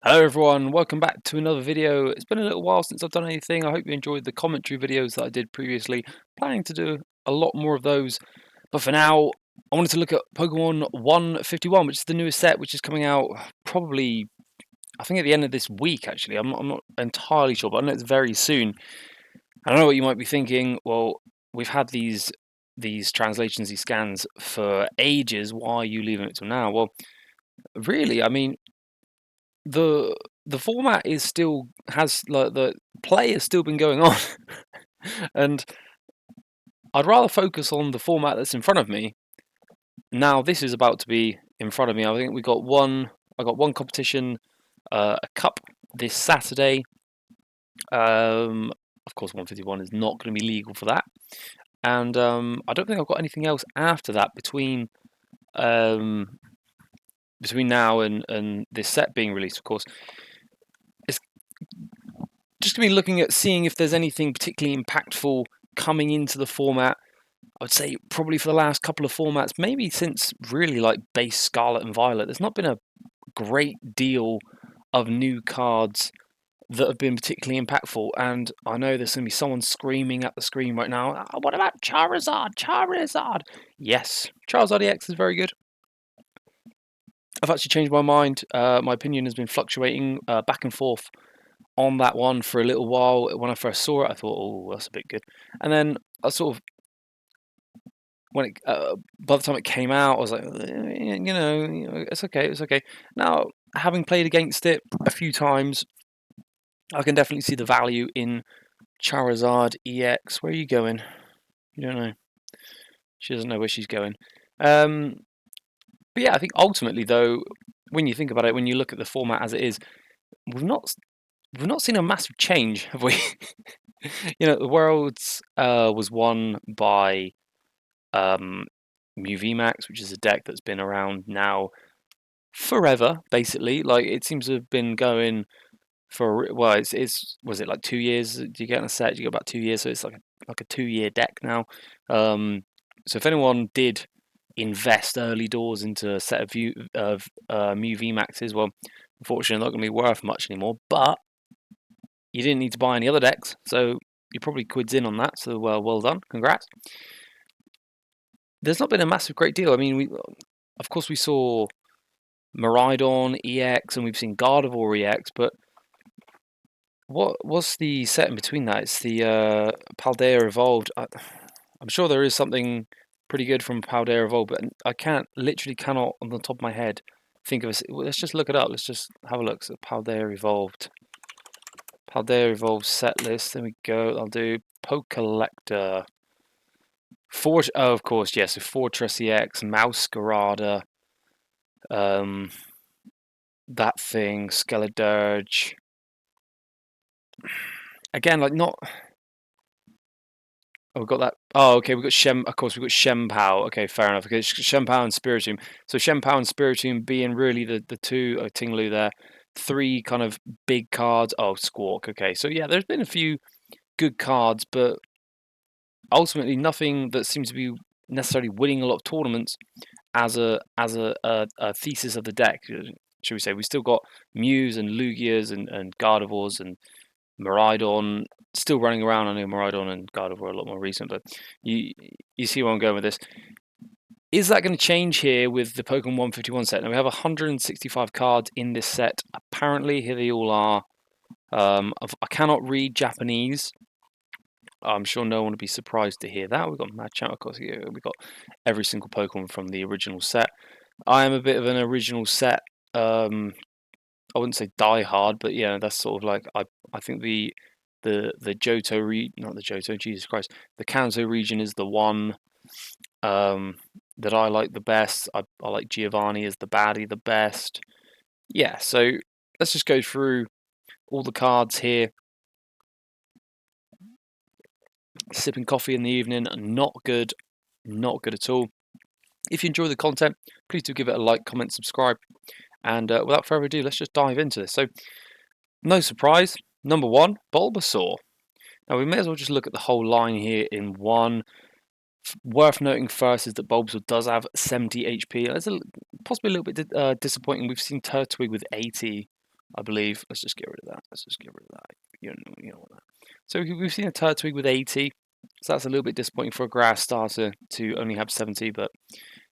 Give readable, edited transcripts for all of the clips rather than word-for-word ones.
Hello everyone, welcome back to another video. It's been a little while since I've done anything. I hope you enjoyed the commentary videos that I did previously. Planning to do a lot more of those. But for now, I wanted to look at Pokemon 151, which is the newest set, which is coming out probably, I think at the end of this week actually. I'm not entirely sure, but I know it's very soon. I don't know what you might be thinking. Well, we've had these translations, these scans for ages. Why are you leaving it till now? Well, really, I mean, the the format is still has like the play has still been going on, and I'd rather focus on the format that's in front of me. Now this is about to be in front of me. I think we got one. I got one competition, a cup this Saturday. Of course, 151 is not going to be legal for that, and I don't think I've got anything else after that um, between now and this set being released. Of course, it's just going to be looking at seeing if there's anything particularly impactful coming into the format. I would say probably for the last couple of formats, maybe since really like base Scarlet and Violet, there's not been a great deal of new cards that have been particularly impactful. And I know there's going to be someone screaming at the screen right now, "Oh, what about Charizard? Charizard!" Yes, Charizard EX is very good. I've actually changed my mind. My opinion has been fluctuating back and forth on that one for a little while. When I first saw it, I thought, "Oh, that's a bit good," and then I sort of when it by the time it came out, I was like, it's okay, it's okay. Now, having played against it a few times, I can definitely see the value in Charizard EX. Where are you going? You don't know. She doesn't know where she's going. Um, but yeah, I think ultimately, though, when you think about it, when you look at the format as it is, we've not we've not seen a massive change, have we? The Worlds was won by Mew VMAX, which is a deck that's been around now forever, basically. Like it seems to have been going for it's was it like 2 years? Do you get in a set? You get about 2 years, so it's like a 2 year deck now. So if anyone did invest early doors into a set of Mew VMAXs, well, unfortunately, not going to be worth much anymore. But you didn't need to buy any other decks, so you probably quids in on that. So well done, congrats. There's not been a massive great deal. I mean, of course we saw Miraidon EX and we've seen Gardevoir EX, but what's the set in between that? It's the Paldea Evolved. I'm sure there is something pretty good from Paldea Evolved, but I literally cannot on the top of my head think of a. Let's just look it up. Let's just have a look. So Paldea Evolved. Paldea Evolved set list. There we go. I'll do Pokelector. Oh, of course, yes. So Fortress EX, Mouscarada, um, that thing, Skeledirge. Again, like not. Oh, we got that. Oh, okay. We got Shem. Of course, we got Shempao. Okay, fair enough. Okay, Shempao and Spiritomb. So Shempao and Spiritomb being really the two. Oh, Tinglu there. Three kind of big cards. Oh, Squawk. Okay, so yeah, there's been a few good cards, but ultimately nothing that seems to be necessarily winning a lot of tournaments as a thesis of the deck. Should we say we still got Mews and Lugias and Gardevoirs and Miraidon still running around. I know Miraidon and Gardevoir are a lot more recent, but you see where I'm going with this. Is that going to change here with the Pokemon 151 set? Now we have 165 cards in this set. Apparently, here they all are. I cannot read Japanese. I'm sure no one would be surprised to hear that. We've got Machamp, of course. Here we've got every single Pokemon from the original set. I am a bit of an original set. I wouldn't say die hard, but yeah, that's sort of like I think the Johto not the Johto, Jesus Christ, the Kanto region is the one that I like the best. I like Giovanni as the baddie the best. Yeah, so let's just go through all the cards here. Sipping coffee in the evening, not good at all. If you enjoy the content, please do give it a like, comment, subscribe. And without further ado, let's just dive into this. So, no surprise, number one, Bulbasaur. Now, we may as well just look at the whole line here in one. Worth noting first is that Bulbasaur does have 70 HP. It's possibly a little bit disappointing. We've seen Turtwig with 80 I believe. Let's just get rid of that. Let's just get rid of that. You know what? So we've seen a Turtwig with 80. So that's a little bit disappointing for a grass starter to only have 70, but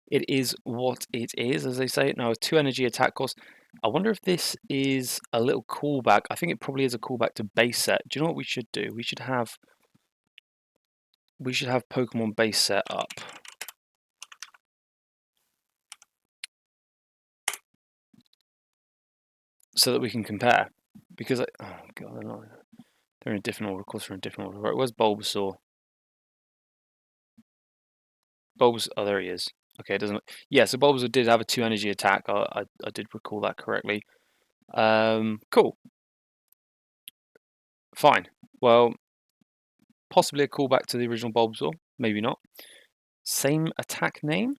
it is what it is, as they say. Now, 2 energy attack cost. I wonder if this is a little callback. I think it probably is a callback to base set. Do you know what we should do? We should have Pokemon base set up. So that we can compare. Because, oh god, they're in a different order. Of course, they're in a different order. Right, where's Bulbasaur? Oh, there he is. Okay, it doesn't. Yeah, so Bulbasaur did have a 2 energy attack. I did recall that correctly. Cool. Fine. Well, possibly a callback to the original Bulbasaur. Maybe not. Same attack name.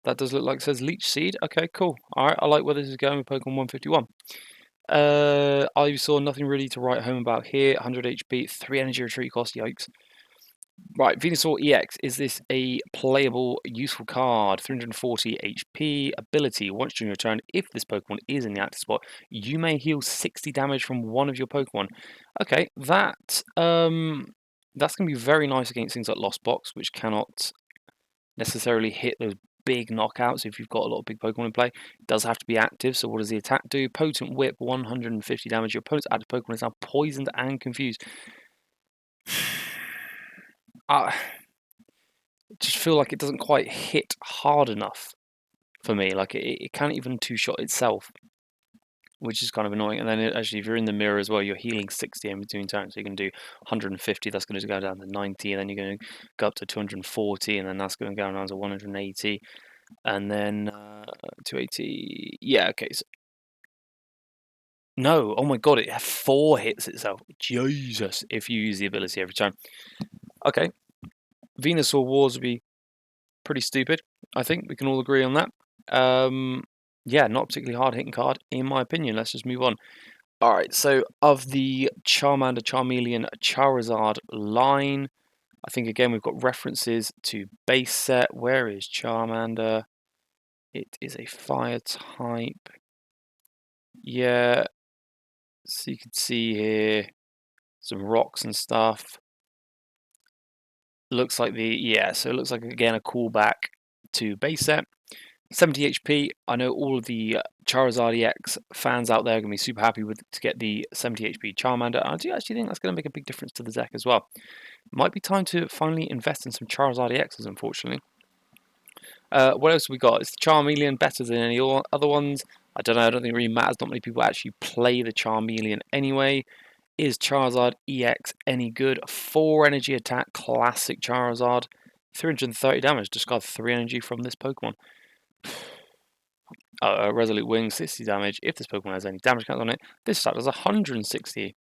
That does look like it says Leech Seed. Okay, cool. All right, I like where this is going with Pokemon 151. I saw nothing really to write home about here. 100 HP, 3 energy retreat cost. Yikes. Right, Venusaur EX. Is this a playable, useful card? 340 HP. Ability. Once during your turn, if this Pokemon is in the active spot, you may heal 60 damage from one of your Pokemon. Okay, that's going to be very nice against things like Lost Box, which cannot necessarily hit those big knockouts if you've got a lot of big Pokemon in play. It does have to be active, so what does the attack do? Potent Whip, 150 damage. Your opponent's active Pokemon is now poisoned and confused. I just feel like it doesn't quite hit hard enough for me. Like it can't even two-shot itself, which is kind of annoying. And then actually, if you're in the mirror as well, you're healing 60 in between turns. So you can do 150, that's going to go down to 90, and then you're going to go up to 240, and then that's going to go down to 180, and then 280. Yeah, okay. So, no, oh my god, it 4 hits itself. Jesus, if you use the ability every time. Okay, Venusaur Wars would be pretty stupid. I think we can all agree on that. Yeah, not a particularly hard hitting card, in my opinion. Let's just move on. Alright, so of the Charmander, Charmeleon, Charizard line, I think again we've got references to base set. Where is Charmander? It is a fire type. Yeah, so you can see here some rocks and stuff. Looks like so it looks like again a callback to base set. 70 HP. I know all of the Charizard EX fans out there are going to be super happy to get the 70 HP Charmander. And I do actually think that's going to make a big difference to the deck as well. Might be time to finally invest in some Charizard EXs, unfortunately. What else have we got? Is the Charmeleon better than any other ones? I don't know. I don't think it really matters. Not many people actually play the Charmeleon anyway. Is Charizard EX any good? 4 energy attack, classic Charizard. 330 damage. Discard 3 energy from this Pokemon. Resolute Wing, 60 damage. If this Pokemon has any damage count on it, this stat does 160.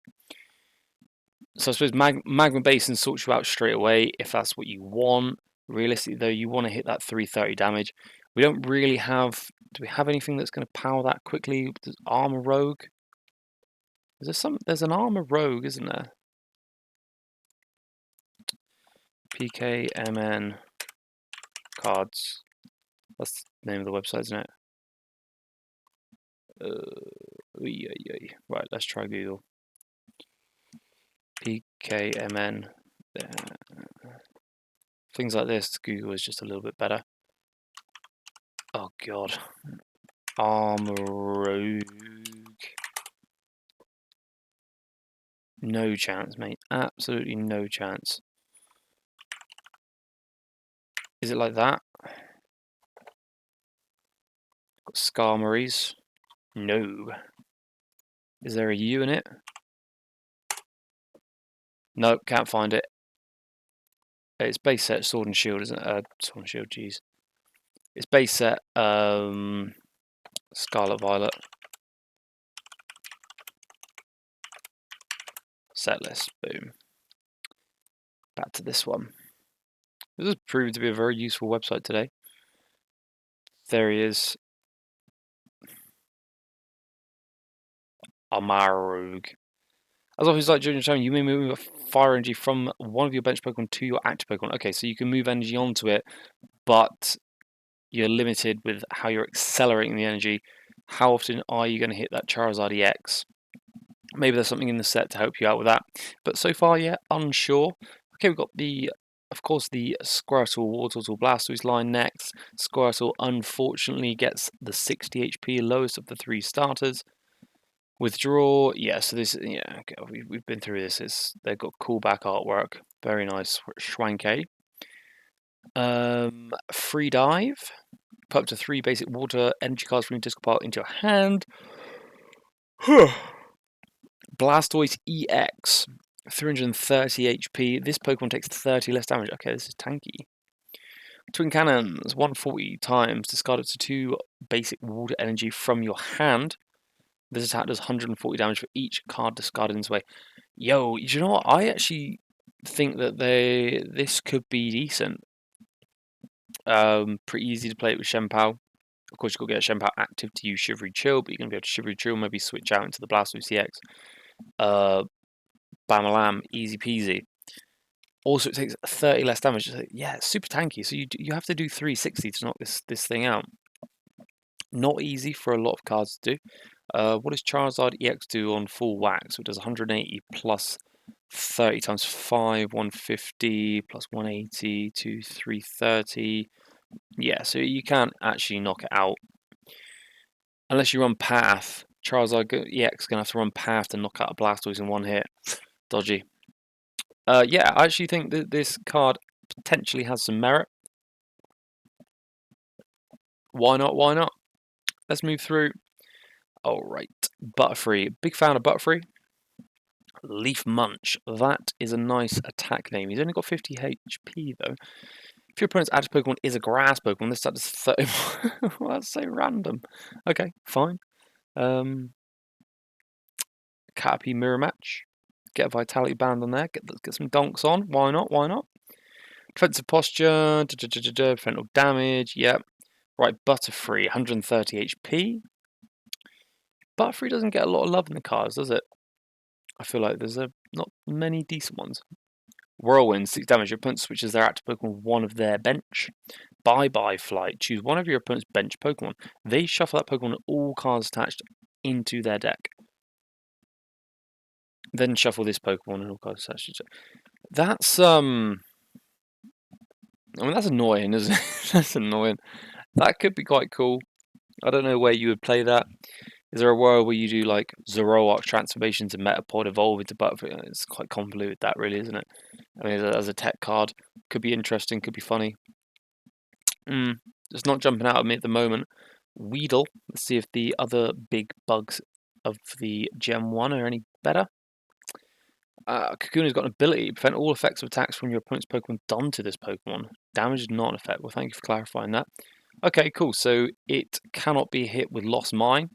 So I suppose Magma Basin sorts you out straight away if that's what you want. Realistically, though, you want to hit that 330 damage. We don't really have... Do we have anything that's going to power that quickly? There's Armor Rogue. There's an Armor Rogue, isn't there? PKMN cards. That's the name of the website, isn't it? Right, let's try Google. PKMN. Things like this, Google is just a little bit better. Oh god. Armor Rogue. No chance, mate. Absolutely no chance. Is it like that? Got Skarmories. No. Is there a U in it? Nope, can't find it. It's base set Sword and Shield, isn't it? Sword and Shield, jeez. It's base set Scarlet Violet. Set list, boom. Back to this one. This has proved to be a very useful website today. There he is. Amarug. As always, like during your turn, you may move a fire energy from one of your bench Pokemon to your active Pokemon. Okay, so you can move energy onto it, but you're limited with how you're accelerating the energy. How often are you going to hit that Charizard EX? Maybe there's something in the set to help you out with that. But so far, yeah, unsure. Okay, we've got of course, the Squirtle, Wartortle, Blastoise line next. Squirtle unfortunately gets the 60 HP, lowest of the 3 starters. Withdraw, yeah, so this, yeah, okay, we've been through this. They've got cool back artwork. Very nice, Schwanky. Free dive. Put up to 3 basic water energy cards from your discard pile into your hand. Blastoise EX, 330 HP. This Pokemon takes 30 less damage. Okay, this is tanky. Twin Cannons, 140 times. Discard up to 2 basic water energy from your hand. This attack does 140 damage for each card discarded in this way. Yo, you know what? I actually think that this could be decent. Pretty easy to play it with Shenpao. Of course, you've got to get Shenpao active to use Shivery Chill, but you're going to be able to Shivery Chill, maybe switch out into the Blastoise EX. Bamalam, easy peasy. Also, it takes 30 less damage. Yeah, it's super tanky. So you have to do 360 to knock this thing out. Not easy for a lot of cards to do. What does Charizard EX do on full whack? So it does 180 plus 30 times 5, 150 plus 180 to 330. Yeah, so you can't actually knock it out. Unless you run Path. Charizard EX is going to have to run Path to knock out a Blastoise in one hit. Dodgy. Yeah, I actually think that this card potentially has some merit. Why not? Why not? Let's move through. Alright, Butterfree. Big fan of Butterfree. Leaf Munch. That is a nice attack name. He's only got 50 HP though. If your opponent's active Pokemon is a grass Pokemon, this does 30. Well, that's so random. Okay, fine. Caterpie Mirror Match. Get a Vitality Band on there. Get some donks on. Why not? Why not? Defensive Posture. Defensive Damage. Yep. Right, Butterfree. 130 HP. Butterfree doesn't get a lot of love in the cards, does it? I feel like there's not many decent ones. Whirlwind, 6 damage. Your opponent switches their active Pokemon one of their bench. Bye-bye Flight. Choose one of your opponent's bench Pokemon. They shuffle that Pokemon and all cards attached into their deck. Then shuffle this Pokemon and all cards attached. That's I mean that's annoying, isn't it? That's annoying. That could be quite cool. I don't know where you would play that. Is there a world where you do like Zoroark transformations and Metapod evolve into Butterfree? It's quite convoluted, that really, isn't it? I mean, as a tech card, could be interesting, could be funny. It's not jumping out at me at the moment. Weedle. Let's see if the other big bugs of the Gen 1 are any better. Kakuna's got an ability to prevent all effects of attacks from your opponent's Pokemon done to this Pokemon. Damage is not an effect. Well, thank you for clarifying that. Okay, cool. So it cannot be hit with Lost Mine.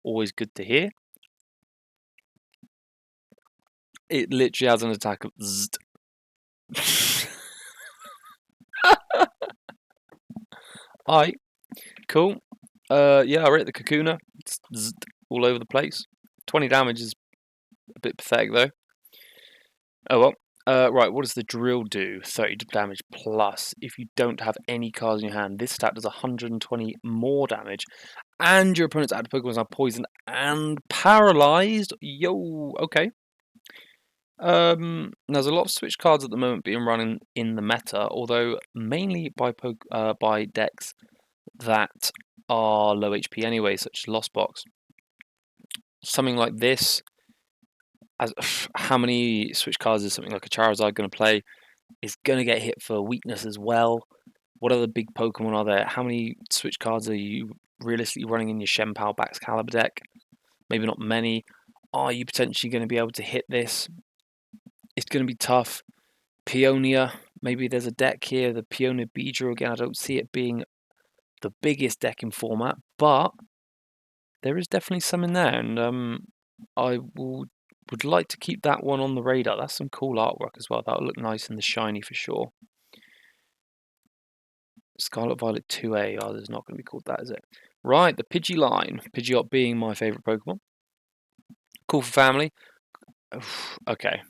Always good to hear. It literally has an attack of Zzzt. Alright, cool. Yeah, I rate the Kakuna. It's Zzzt all over the place. 20 damage is a bit pathetic though. Oh well. Right, what does the drill do? 30 damage plus. If you don't have any cards in your hand, this stat does 120 more damage. And your opponent's active Pokemon are poisoned and paralyzed. Yo, okay. There's a lot of switch cards at the moment being run in the meta, although mainly by decks that are low HP anyway, such as Lost Box. Something like this, how many switch cards is something like a Charizard going to play? Is going to get hit for weakness as well. What other big Pokemon are there? How many switch cards are you realistically running in your Shenpao Baxcalibur deck? Maybe not many. Are you potentially going to be able to hit this? It's going to be tough. Peonia, maybe there's a deck here, the Peonia Beedrill again. I don't see it being the biggest deck in format, but there is definitely some in there, and I would like to keep that one on the radar. That's some cool artwork as well. That'll look nice in the shiny for sure. Scarlet Violet 2A. Oh, there's not going to be called that, is it? Right, the Pidgeline. Pidgeot being my favourite Pokemon. Cool for family. Okay.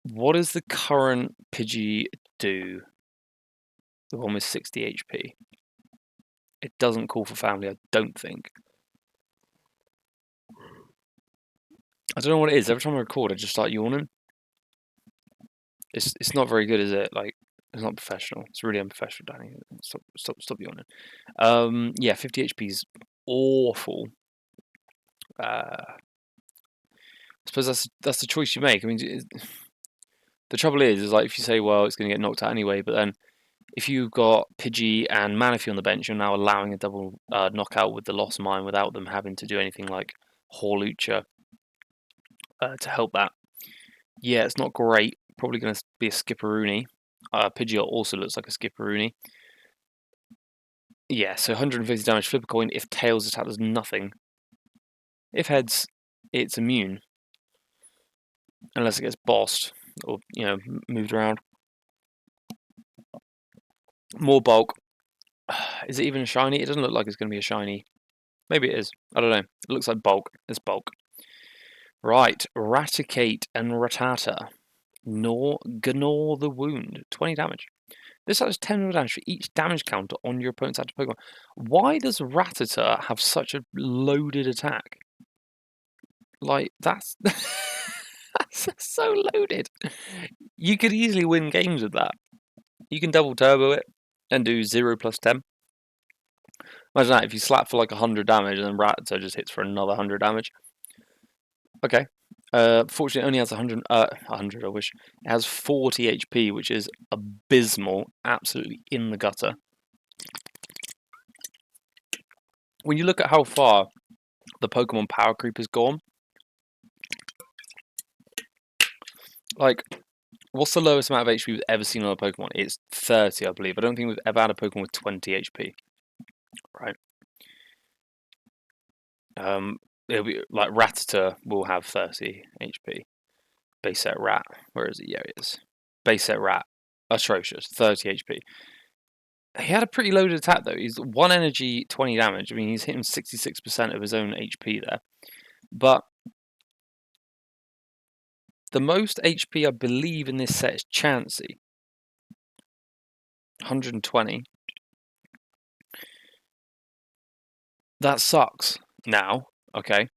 What does the current Pidgey do? the one with 60 HP. It doesn't call for family, I don't think. I don't know what it is. Every time I record, I just start yawning. It's not very good, is it? Like, it's not professional. It's really unprofessional, Danny. Stop yawning. Yeah, 50 HP is awful. I suppose that's the choice you make. I mean, the trouble is like if you say, well, it's going to get knocked out anyway, but then if you've got Pidgey and Manaphy on the bench, you're now allowing a double knockout with the Lost Mine without them having to do anything like Hawlucha to help that. Yeah, it's not great. Probably going to be a Skipperoonie. Pidgeot also looks like a Skipperoonie. Yeah, so 150 damage, flip a coin. If Tails attack does nothing. If Heads, it's immune. Unless it gets bossed or, moved around. More bulk. Is it even a shiny? It doesn't look like it's going to be a shiny. Maybe it is. I don't know. It looks like bulk. It's bulk. Right. Raticate and Rattata. Gnaw the wound. 20 damage. This has 10 damage for each damage counter on your opponent's active Pokemon. Why does Rattata have such a loaded attack? Like, that's... that's so loaded. You could easily win games with that. You can double turbo it and do 0 plus 10. Imagine that, if you slap for like 100 damage and then Rattata just hits for another 100 damage. Okay. Fortunately, it only has 100, I wish. It has 40 HP, which is abysmal. Absolutely in the gutter. When you look at how far the Pokemon power creep has gone, like, what's the lowest amount of HP we've ever seen on a Pokemon? It's 30, I believe. I don't think we've ever had a Pokemon with 20 HP. Right. It'll be like Rattata will have 30 HP. Base set Rat. Where is it? Yeah, it is. Base set Rat. Atrocious. 30 HP. He had a pretty loaded attack though. He's 1 energy, 20 damage. I mean, he's hitting 66% of his own HP there. But the most HP I believe in this set is Chansey. 120. That sucks now. Okay.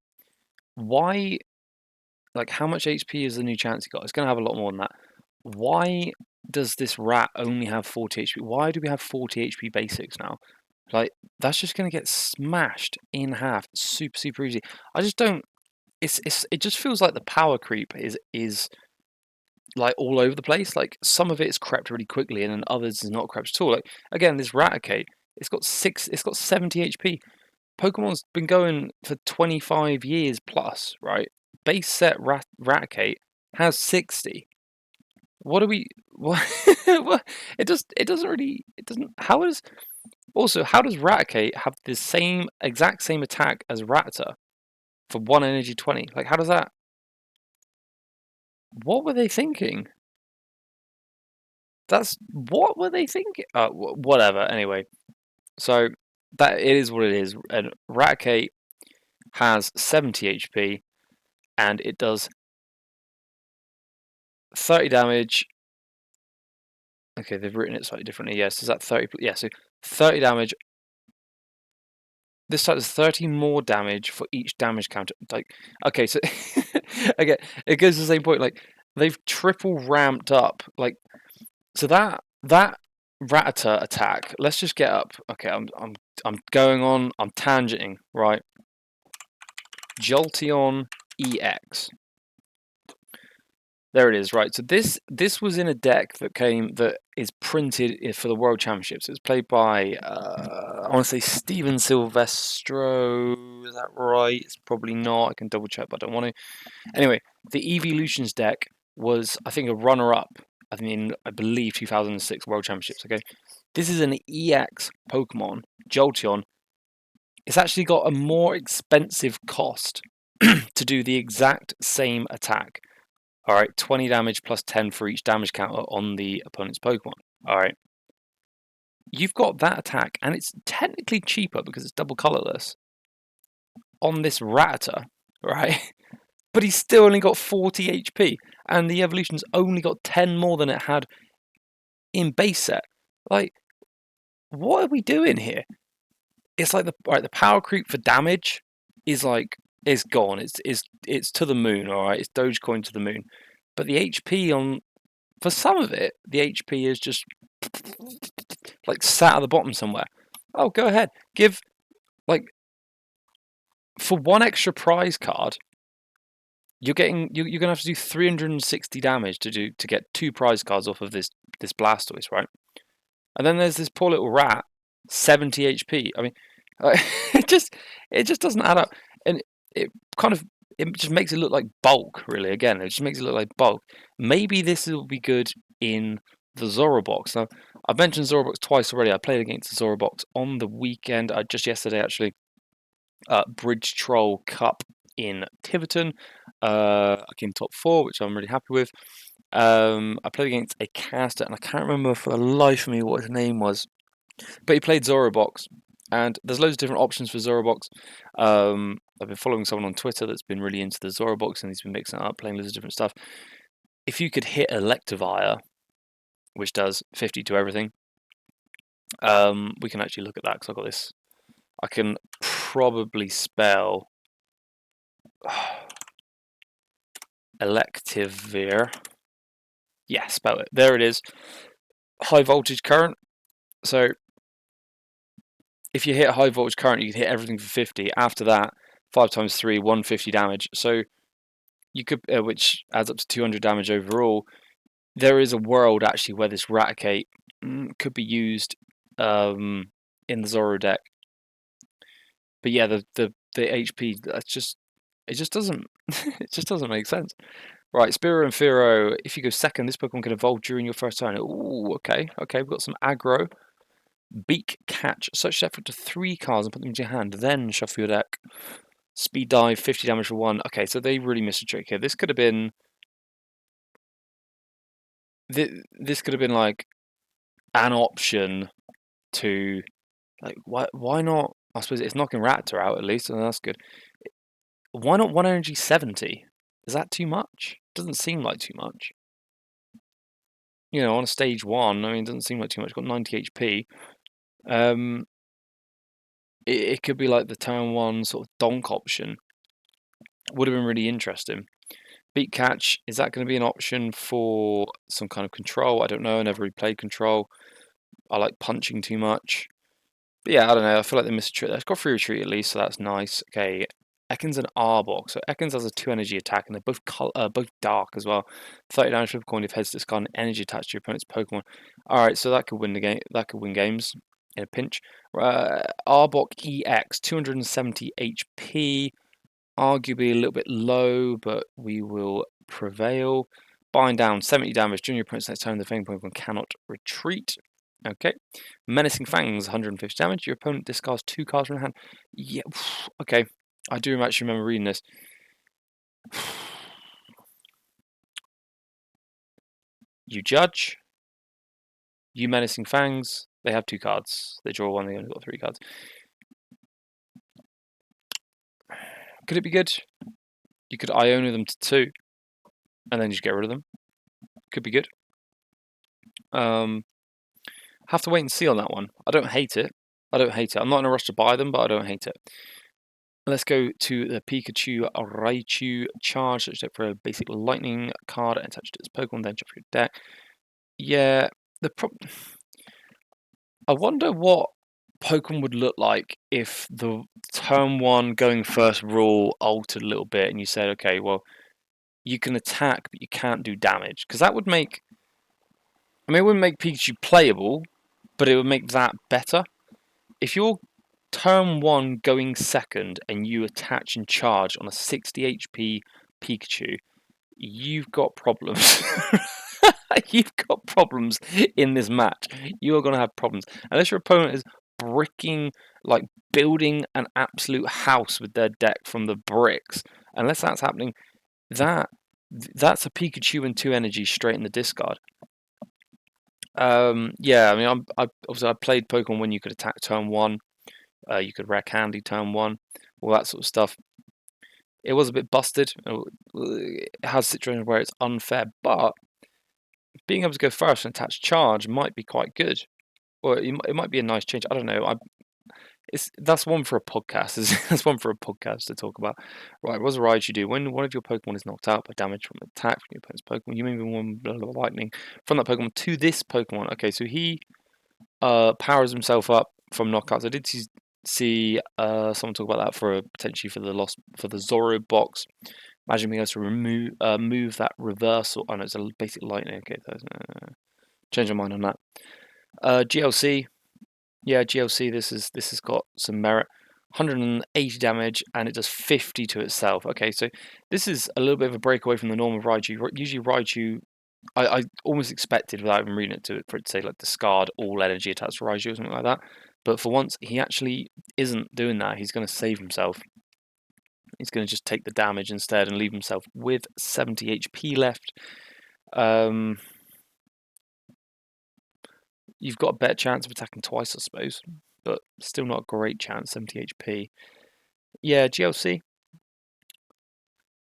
Why? Like, how much HP has the new Chansey got? It's going to have a lot more than that. Why does this rat only have 40 HP? Why do we have 40 HP basics now? Like, that's just going to get smashed in half super, super easy. I just don't... It just feels like the power creep is like all over the place. Like, some of it's crept really quickly and then others is not crept at all. Like, again, this Raticate, it's got 70 HP. Pokemon's been going for 25 years plus, right? Base set Raticate has 60. What are we? What? It doesn't really. It doesn't. How does? Also, how does Raticate have the exact same attack as Rattata for 1 energy 20? Like, how does that? What were they thinking? What were they thinking? Whatever. Anyway, so that it is what it is. And Raticate has 70 HP, and it does 30 damage. Okay, they've written it slightly differently. Yes, is that 30? Yeah, so 30 damage. This side does 30 more damage for each damage counter. Like, okay, so again, it goes to the same point. Like, they've triple ramped up. Like, so that Rattata attack. Let's just get up. Okay, I'm going on. I'm tangenting, right? Jolteon EX. There it is, right. So this was in a deck that is printed for the World Championships. It was played by I want to say Steven Silvestro. Is that right? It's probably not. I can double check, but I don't want to. Anyway, the Evolutions deck was, I think, a runner-up. I believe 2006 World Championships. Okay, this is an EX Pokemon, Jolteon. It's actually got a more expensive cost to do the exact same attack. Alright, 20 damage plus 10 for each damage counter on the opponent's Pokemon. Alright. You've got that attack, and it's technically cheaper because it's double colorless on this Rattata, right? But he's still only got 40 HP, and the evolution's only got 10 more than it had in base set. Like, what are we doing here? It's like the power creep for damage is gone. It's to the moon. All right, it's Dogecoin to the moon. But the HP on for some of it, the HP is just like sat at the bottom somewhere. Oh, go ahead, give like for one extra prize card, you're gonna have to do 360 damage to get 2 prize cards off of this Blastoise, right? And then there's this poor little rat, 70 HP. I mean, it just doesn't add up, and it kind of it just makes it look like bulk. Really, again, it just makes it look like bulk. Maybe this will be good in the Zorobox. Now, I've mentioned Zorobox twice already. I played against the Zorobox on the weekend. Just yesterday actually. Bridge Troll Cup in Tiverton. I came top 4, which I'm really happy with. I played against a caster, and I can't remember for the life of me what his name was, but he played Zorobox, and there's loads of different options for Zorobox. I've been following someone on Twitter that's been really into the Zorobox, and he's been mixing it up, playing loads of different stuff. If you could hit Electivire, which does 50 to everything, we can actually look at that because I've got this. I can probably spell Electivire. Yeah, spell it. There it is. High voltage current. So if you hit high voltage current, you can hit everything for 50. After that, 5 times 3, 150 damage. So you could, which adds up to 200 damage overall. There is a world actually where this Raticate could be used in the Zoro deck. But yeah, the HP, it just doesn't it just doesn't make sense. Right, Spearow and Fearow, if you go second, this Pokemon can evolve during your first turn. Ooh, okay, we've got some aggro. Beak Catch, search your deck for up to 3 cards and put them into your hand, then shuffle your deck. Speed Dive, 50 damage for 1. Okay, so they really missed a trick here. This could have been... This could have been like an option to... Like, why not... I suppose it's knocking Raptor out at least, and that's good. Why not 1 energy 70? Is that too much? Doesn't seem like too much. You know, on a stage 1, I mean, it doesn't seem like too much. Got 90 HP. It could be like the turn 1 sort of donk option. Would have been really interesting. Beak Catch, is that going to be an option for some kind of control? I don't know. I never really played control. I like punching too much. But yeah, I don't know. I feel like they missed a trick. They've got free retreat at least, so that's nice. Okay, Ekans and Arbok. So Ekans has a 2 energy attack, and they're both dark as well. 30 damage flip a coin if heads discard an energy attached to your opponent's Pokemon. Alright, so that could win the game. That could win games in a pinch. Arbok EX, 270 HP. Arguably a little bit low, but we will prevail. Bind down, 70 damage. During your opponent's next turn, the Fang Pokemon cannot retreat. Okay. Menacing Fangs, 150 damage. Your opponent discards 2 cards from your hand. Yeah, okay. I do actually remember reading this. You judge. You Menacing Fangs. They have 2 cards. They draw 1, they only got 3 cards. Could it be good? You could Iona them to 2, and then just get rid of them. Could be good. Have to wait and see on that one. I don't hate it. I'm not in a rush to buy them, but I don't hate it. Let's go to the Pikachu Raichu charge. Search deck for a basic lightning card and attach it to its Pokemon, then shuffle your deck. Yeah, I wonder what Pokemon would look like if the turn 1 going first rule altered a little bit and you said, okay, well, you can attack, but you can't do damage. Because that would make... I mean, it wouldn't make Pikachu playable, but it would make that better. If you're turn 1 going second and you attach and charge on a 60 HP Pikachu, you've got problems. You've got problems in this match. You are going to have problems. Unless your opponent is bricking, like building an absolute house with their deck from the bricks. Unless that's happening, that's a Pikachu and 2 energy straight in the discard. Yeah, I mean, obviously I played Pokemon when you could attack turn 1. You could Rare Candy turn 1, all that sort of stuff. It was a bit busted. It has situations where it's unfair, but being able to go first and attach charge might be quite good. Or it might be a nice change. I don't know. That's one for a podcast. That's one for a podcast to talk about. Right, what does a Raichu do? When one of your Pokemon is knocked out by damage from an attack from your opponent's Pokemon, you move one blah, blah, blah, lightning from that Pokemon to this Pokemon. Okay, so he powers himself up from knockouts. I did see someone talk about that for potentially for the Zoro box. Imagine being able to move that reversal. Oh no, it's a basic lightning. Okay, change my mind on that. GLC, yeah, GLC. This has got some merit. 180 damage, and it does 50 to itself. Okay, so this is a little bit of a breakaway from the norm of Raichu. Usually Raichu, I almost expected without even reading it for it to say like discard all energy attacks to Raichu or something like that. But for once, he actually isn't doing that. He's going to save himself. He's going to just take the damage instead and leave himself with 70 HP left. You've got a better chance of attacking twice, I suppose, but still not a great chance. 70 HP. Yeah, GLC.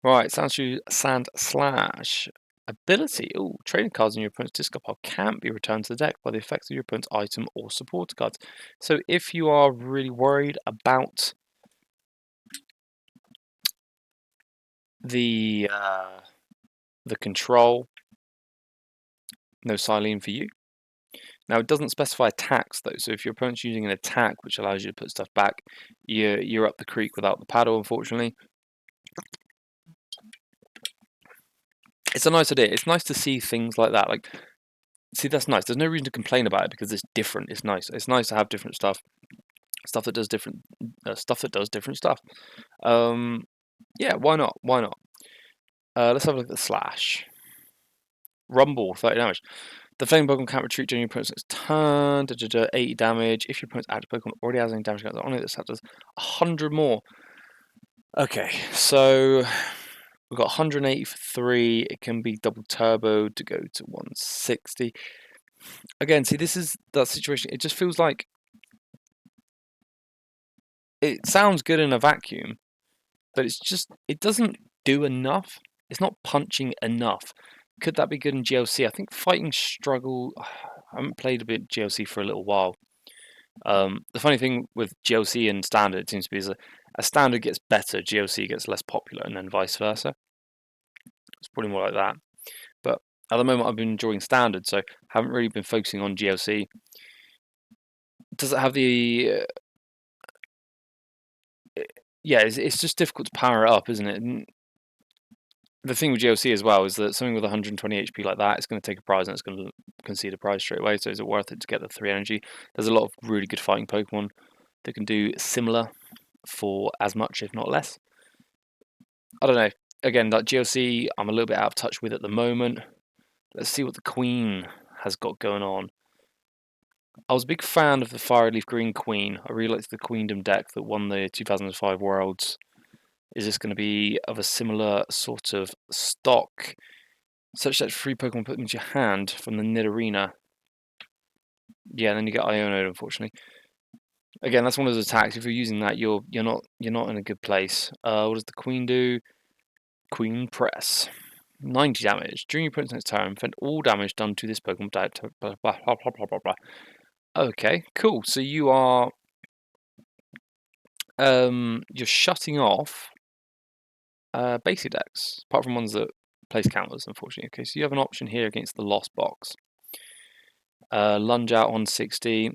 Right, Sand Slash. Ability. Oh, trading cards in your opponent's discard pile can't be returned to the deck by the effects of your opponent's item or supporter cards. So if you are really worried about the control, no Silene for you. Now it doesn't specify attacks though, so if your opponent's using an attack which allows you to put stuff back, you're up the creek without the paddle, unfortunately. It's a nice idea. It's nice to see things like that. Like, see, that's nice. There's no reason to complain about it because it's different. It's nice. It's nice to have different stuff that does different stuff. Yeah, why not? Why not? Let's have a look at the Slash. Rumble, 30 damage. The Flame Pokemon can't retreat during your opponent's turn. 80 damage. If your opponent's active Pokemon already has any damage on it, this does 100 more. Okay, so we've got 180 for 3. It can be double turbo to go to 160. Again, see, this is that situation. It just feels like it sounds good in a vacuum, but it doesn't do enough. It's not punching enough. Could that be good in GLC? I think Fighting Struggle. I haven't played a bit GLC for a little while. The funny thing with GLC and Standard, it seems to be, is as Standard gets better, GLC gets less popular, and then vice versa. It's probably more like that. But at the moment, I've been enjoying Standard, so haven't really been focusing on GLC. Does it have the? Yeah, it's just difficult to power it up, isn't it? And the thing with GLC as well is that something with 120 HP like that, it's going to take a prize and it's going to concede a prize straight away. So is it worth it to get the 3 energy? There's a lot of really good fighting Pokemon that can do similar for as much, if not less. I don't know. Again, that GLC, I'm a little bit out of touch with at the moment. Let's see what the Queen has got going on. I was a big fan of the Fire Leaf Green Queen. I really liked the Queendom deck that won the 2005 Worlds. Is this going to be of a similar sort of stock, such that 3 Pokemon put them into your hand from the Nidorina? Yeah, then you get Iono, unfortunately. Again, that's one of those attacks. If you're using that, you're not in a good place. What does the Queen do? Queen Press. 90 damage. During your opponent's next turn, prevent all damage done to this Pokemon. Blah, blah, blah, blah, blah, blah. Okay, cool. So you are you're shutting off basic decks, apart from ones that place counters, unfortunately. Okay, so you have an option here against the Lost Box. Lunge out 160.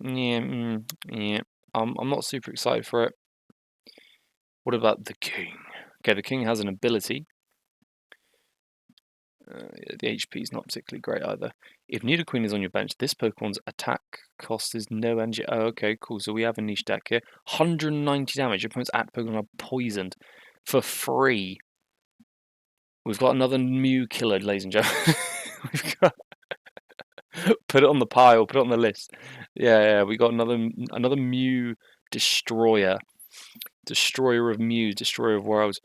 Yeah. I'm not super excited for it. What about the King? Okay, the King has an ability. The HP is not particularly great either. If Nidoqueen is on your bench, this Pokemon's attack cost is no energy. Oh, okay, cool. So we have a niche deck here. 190 damage. Your opponent's active Pokemon are poisoned for free. We've got another Mew killer, ladies and gentlemen. We've got put it on the pile. Put it on the list. Yeah. We got another Mew destroyer. Destroyer of Mews. Destroyer of worlds.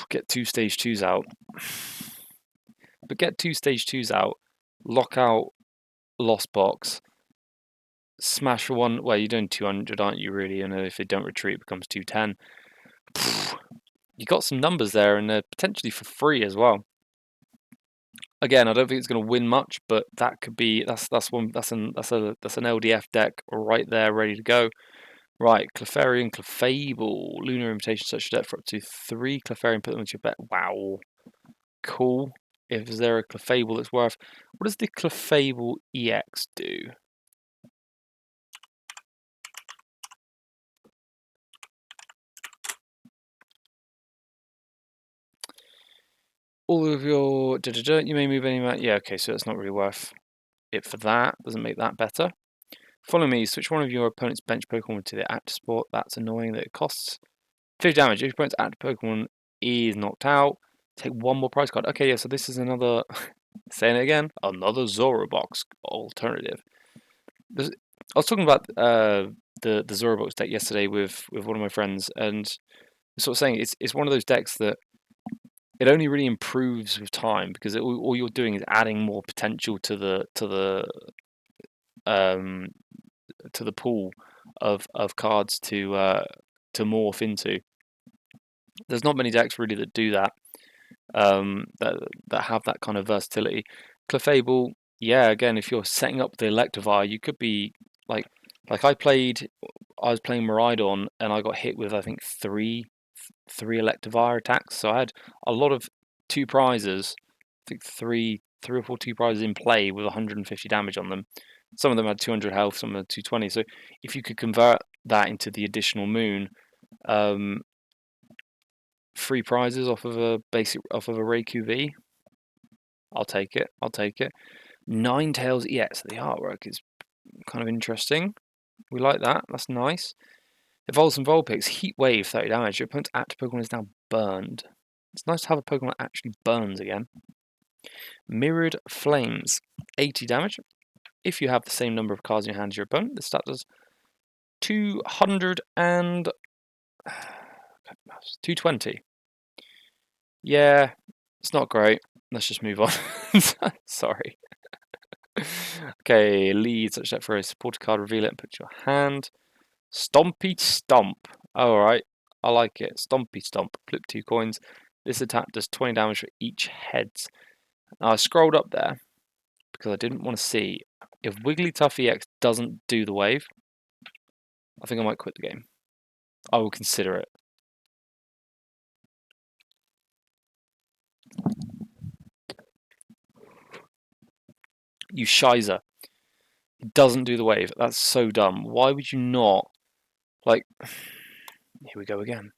Get 2 stage 2s out. But get 2 stage 2s out, lock out Lost Box, smash one. Well, you're doing 200, aren't you, really? And if they don't retreat, it becomes 210. You got some numbers there, and they're potentially for free as well. Again, I don't think it's going to win much, but that's an LDF deck right there, ready to go. Right, Clefairy, Clefable, Lunar Invitation, search your deck for up to 3 Clefairy, put them into your bet. Wow, cool. Is there a Clefable that's worth? What does the Clefable EX do? All of your you may move any amount. Yeah, okay, so it's not really worth it for that. Doesn't make that better. Follow me. Switch one of your opponent's bench Pokemon to the active spot. That's annoying that it costs 50 damage. If your opponent's active Pokemon is knocked out, take 1 more prize card. Okay, yeah, so this is another, saying it again, another Zorobox alternative. I was talking about the Zorobox deck yesterday with one of my friends, and sort of saying it's one of those decks that it only really improves with time because all you're doing is adding more potential to um, the pool of cards to morph into. There's not many decks really that do that, that have that kind of versatility. Clefable, yeah, again, if you're setting up the Electivire, you could be like I was playing Miraidon and I got hit with I think three Electivire attacks. So I had a lot of 2 prizes, I think three or 4 2 prizes in play with 150 damage on them. Some of them had 200 health, some had 220. So if you could convert that into the additional moon, 3 prizes off of a Raikou V, I'll take it. Ninetales EX. The artwork is kind of interesting. We like that. That's nice. Evolves and Vulpix. Heat Wave, 30 damage. Your opponent's active Pokemon is now burned. It's nice to have a Pokemon that actually burns again. Mirrored Flames. 80 damage. If you have the same number of cards in your hand as your opponent, the stat does 220. Yeah, it's not great. Let's just move on. Sorry. Okay, lead such that for a supporter card, reveal it and put it in your hand. Stompy Stomp. Alright, I like it. Stompy Stomp. Flip 2 coins. This attack does 20 damage for each head. Now, I scrolled up there because I didn't want to see if Wigglytuff EX doesn't do the wave. I think I might quit the game. I will consider it. You shizer. It doesn't do the wave. That's so dumb. Why would you not? Like, here we go again.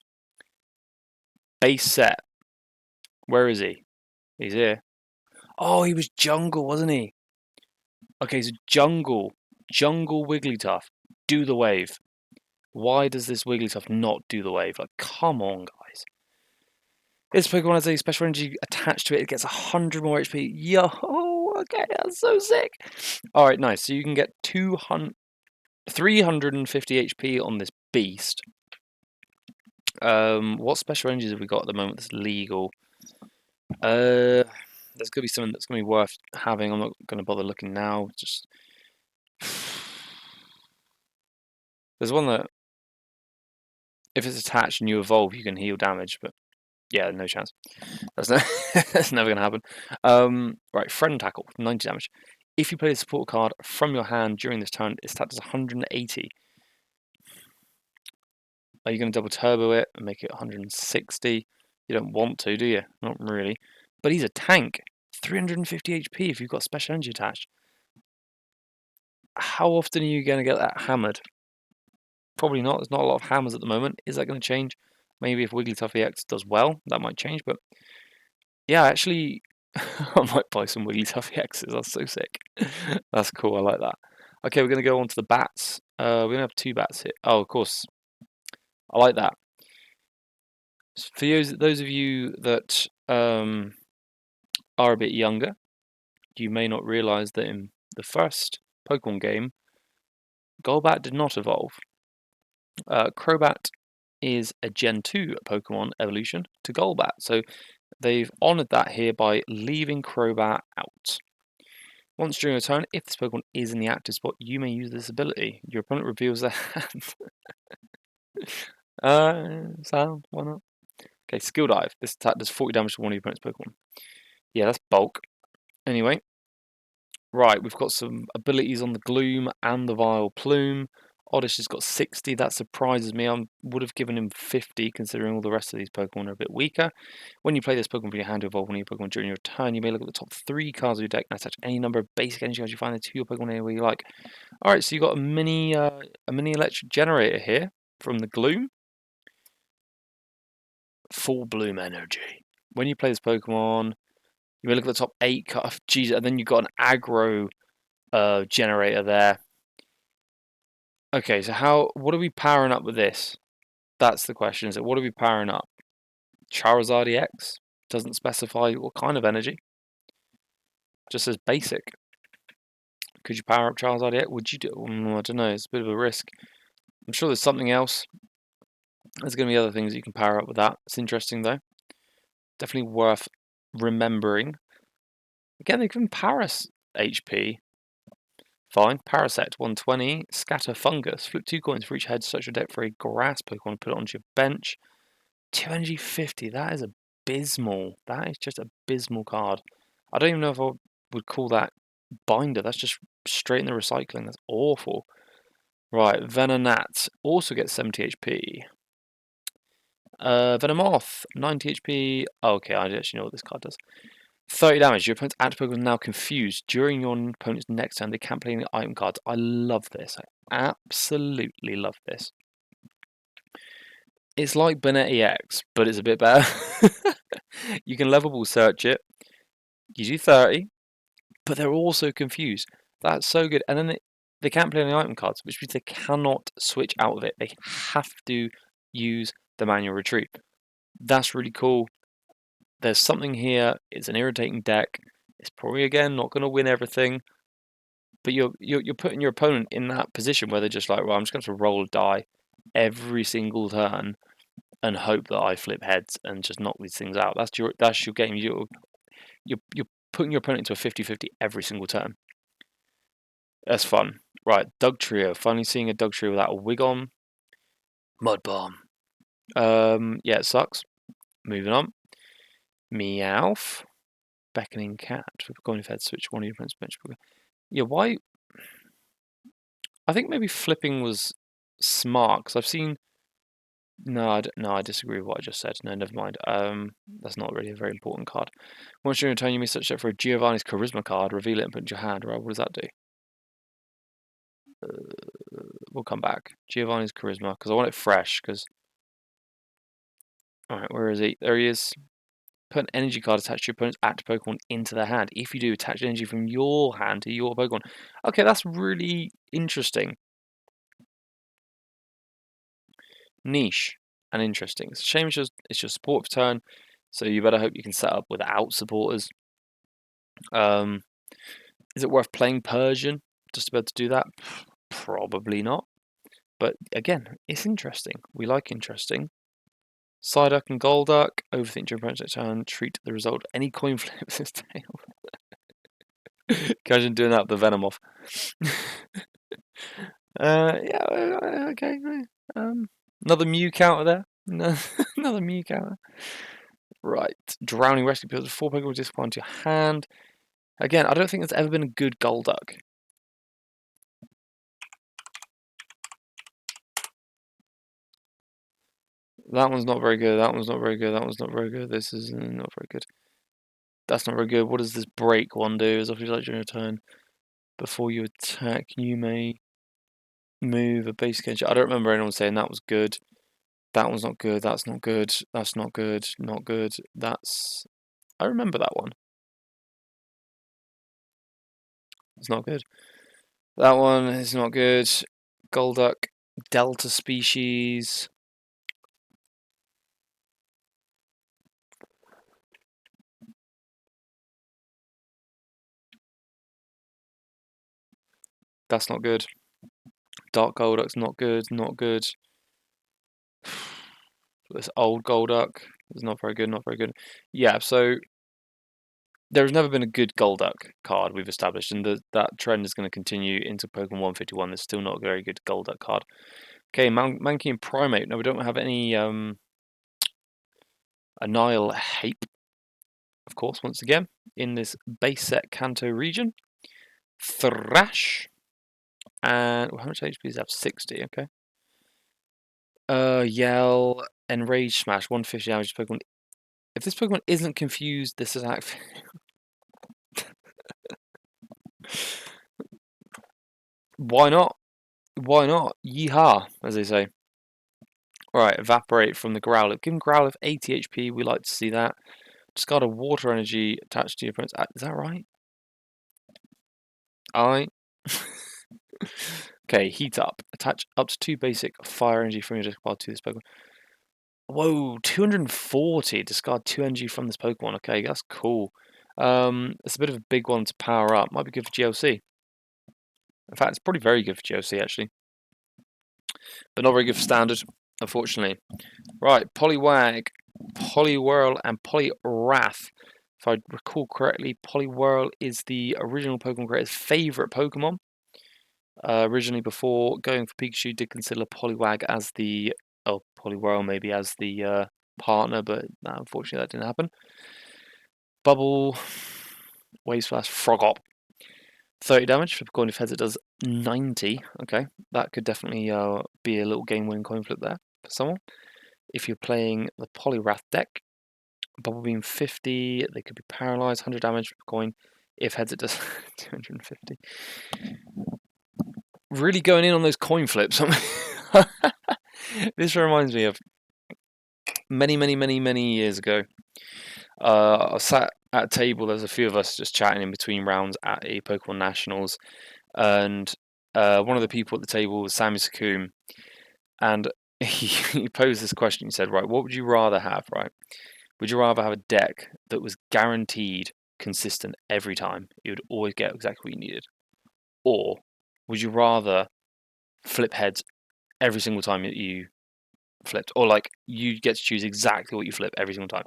Base set. Where is he? He's here. Oh, he was jungle, wasn't he? Okay, so jungle Wigglytuff, do the wave. Why does this Wigglytuff not do the wave? Like, come on, guys. This Pokemon has a special energy attached to it. It gets 100 more HP. Yo, okay, that's so sick. All right, nice. So you can get 350 HP on this beast. What special energies have we got at the moment that's legal? There's going to be something that's going to be worth having. I'm not going to bother looking now. Just there's one that if it's attached and you evolve, you can heal damage, but yeah, no chance. That's that's never going to happen. Right, Friend Tackle, 90 damage. If you play a support card from your hand during this turn, its stat does 180. Are you going to double turbo it and make it 160? You don't want to, do you? Not really. But he's a tank. 350 HP if you've got special energy attached. How often are you going to get that hammered? Probably not. There's not a lot of hammers at the moment. Is that going to change? Maybe if Wigglytuff EX does well, that might change. But yeah, actually, I might buy some Wigglytuff EXs. That's so sick. That's cool. I like that. Okay, we're going to go on to the bats. We're going to have 2 bats here. Oh, of course. I like that. For those of you that are a bit younger, you may not realize that in the first Pokemon game, Golbat did not evolve. Crobat is a Gen 2 Pokemon evolution to Golbat, so they've honoured that here by leaving Crobat out. Once during a turn, if this Pokemon is in the active spot, you may use this ability. Your opponent reveals their hand. Sound, why not? Okay, Skill Dive. This attack does 40 damage to one of your opponent's Pokemon. Yeah, that's bulk. Anyway, right, we've got some abilities on the Gloom and the Vile Plume. Oddish has got 60. That surprises me. I would have given him 50, considering all the rest of these Pokemon are a bit weaker. When you play this Pokemon from your hand to evolve one of your Pokemon during your turn, you may look at the top 3 cards of your deck and attach any number of basic energy cards you find to your Pokemon anywhere you like. Alright, so you've got a mini electric generator here from the Gloom. Full Bloom energy. When you play this Pokemon, you may look at the top 8 cards. Jeez, and then you've got an aggro generator there. Okay, so what are we powering up with this? That's the question, is it? What are we powering up? Charizard EX? Doesn't specify what kind of energy. Just says basic. Could you power up Charizard EX? Would you do? I don't know, it's a bit of a risk. I'm sure there's something else. There's going to be other things you can power up with that. It's interesting though. Definitely worth remembering. Again, they can Paras HP. Fine. Parasect 120. Scatter Fungus. Flip 2 coins for each head. Search your deck for a grass Pokemon. Put it onto your bench. 2 energy 50. That is abysmal. That is just abysmal card. I don't even know if I would call that binder. That's just straight in the recycling. That's awful. Right. Venonat also gets 70 HP. Venomoth 90 HP. Oh, okay, I actually know what this card does. 30 damage. Your opponent's active Pokemon is now confused. During your opponent's next turn, they can't play any item cards. I love this. I absolutely love this. It's like Banette EX, but it's a bit better. You can level ball search it. You do 30, but they're also confused. That's so good. And then they can't play any item cards, which means they cannot switch out of it. They have to use the manual retreat. That's really cool. There's something here. It's an irritating deck. It's probably again not going to win everything, but you're putting your opponent in that position where they're just like, well, I'm just going to roll a die every single turn and hope that I flip heads and just knock these things out. That's your game. You're putting your opponent into a 50-50 every single turn. That's fun. Right, Dugtrio. Finally seeing a Dugtrio without a wig on. Mud Bomb. Yeah, it sucks. Moving on. Meowth. Beckoning Cat. We've got if head switch one of your opponent's bench. Yeah, why? I think maybe flipping was smart because I've seen. No, I disagree with what I just said. No, never mind. That's not really a very important card. Once you're in turn, you may search it for a Giovanni's Charisma card, reveal it, and put it in your hand. Right, what does that do? We'll come back. Giovanni's Charisma because I want it fresh. Because all right, where is he? There he is. Put an energy card attached to your opponent's active Pokemon into their hand. If you do, attach energy from your hand to your Pokemon. Okay, that's really interesting. Niche and interesting. It's a shame it's your support turn, so you better hope you can set up without supporters. Is it worth playing Persian just to be able to do that? Probably not. But again, it's interesting. We like interesting. Psyduck and Golduck. Overthink your opponent's turn. Treat the result. Any coin flips his tail. Imagine doing that with the Venomoth. Yeah, okay. Another Mew counter there. Another Mew counter. Right. Drowning Rescue Pills. 4 Pokemon disappoint to your hand. Again, I don't think there's ever been a good Golduck. That one's not very good. That one's not very good. That one's not very good. This is not very good. That's not very good. What does this break one do? As if you like during your turn. Before you attack, you may move a basic energy. I don't remember anyone saying that was good. That one's not good. That's not good. That's not good. Not good. That's... I remember that one. It's not good. That one is not good. Golduck, Delta species. That's not good. Dark Golduck's not good. Not good. This old Golduck is not very good. Not very good. Yeah, so there's never been a good Golduck card we've established, and that trend is going to continue into Pokemon 151. There's still not a very good Golduck card. Okay, Mankey and Primate. No, we don't have any Annihilate. of course, once again, in this base set Kanto region. Thrash. And how much HP does it have? 60, okay. Yell, Enrage Smash, 150 damage to Pokemon. If this Pokemon isn't confused, this attack. Why not? Why not? Yeehaw, as they say. Alright, Evaporate from the Growlithe. Give him Growlithe 80 HP, we like to see that. Discard a water energy attached to your opponent's. Is that right? Okay, Heat Up. Attach up to 2 basic fire energy from your discard to this Pokemon. Whoa, 240. Discard 2 energy from this Pokemon. Okay, that's cool. It's a bit of a big one to power up. Might be good for GLC. In fact, it's probably very good for GLC, actually. But not very good for Standard, unfortunately. Right, Poliwag, Poliwhirl, and Poliwrath. If I recall correctly, Poliwhirl is the original Pokemon creator's favourite Pokemon. Originally, before going for Pikachu, did consider Poliwag as the... Oh, Poliwhirl maybe as the partner, but no, unfortunately that didn't happen. Bubble, Wave Splash, Frogop. 30 damage. For coin if heads, it does 90. Okay, that could definitely be a little game-winning coin flip there for someone. If you're playing the Poliwrath deck, Bubble Beam 50, they could be paralyzed, 100 damage per coin. If heads, it does 250. Really going in on those coin flips. This reminds me of many years ago. I sat at a table, there was a few of us just chatting in between rounds at a Pokemon Nationals, and one of the people at the table was Sammy Sakum, and he posed this question. He said, right, what would you rather have, right? Would you rather have a deck that was guaranteed consistent every time? You would always get exactly what you needed. Or would you rather flip heads every single time that you flipped? Or like you get to choose exactly what you flip every single time?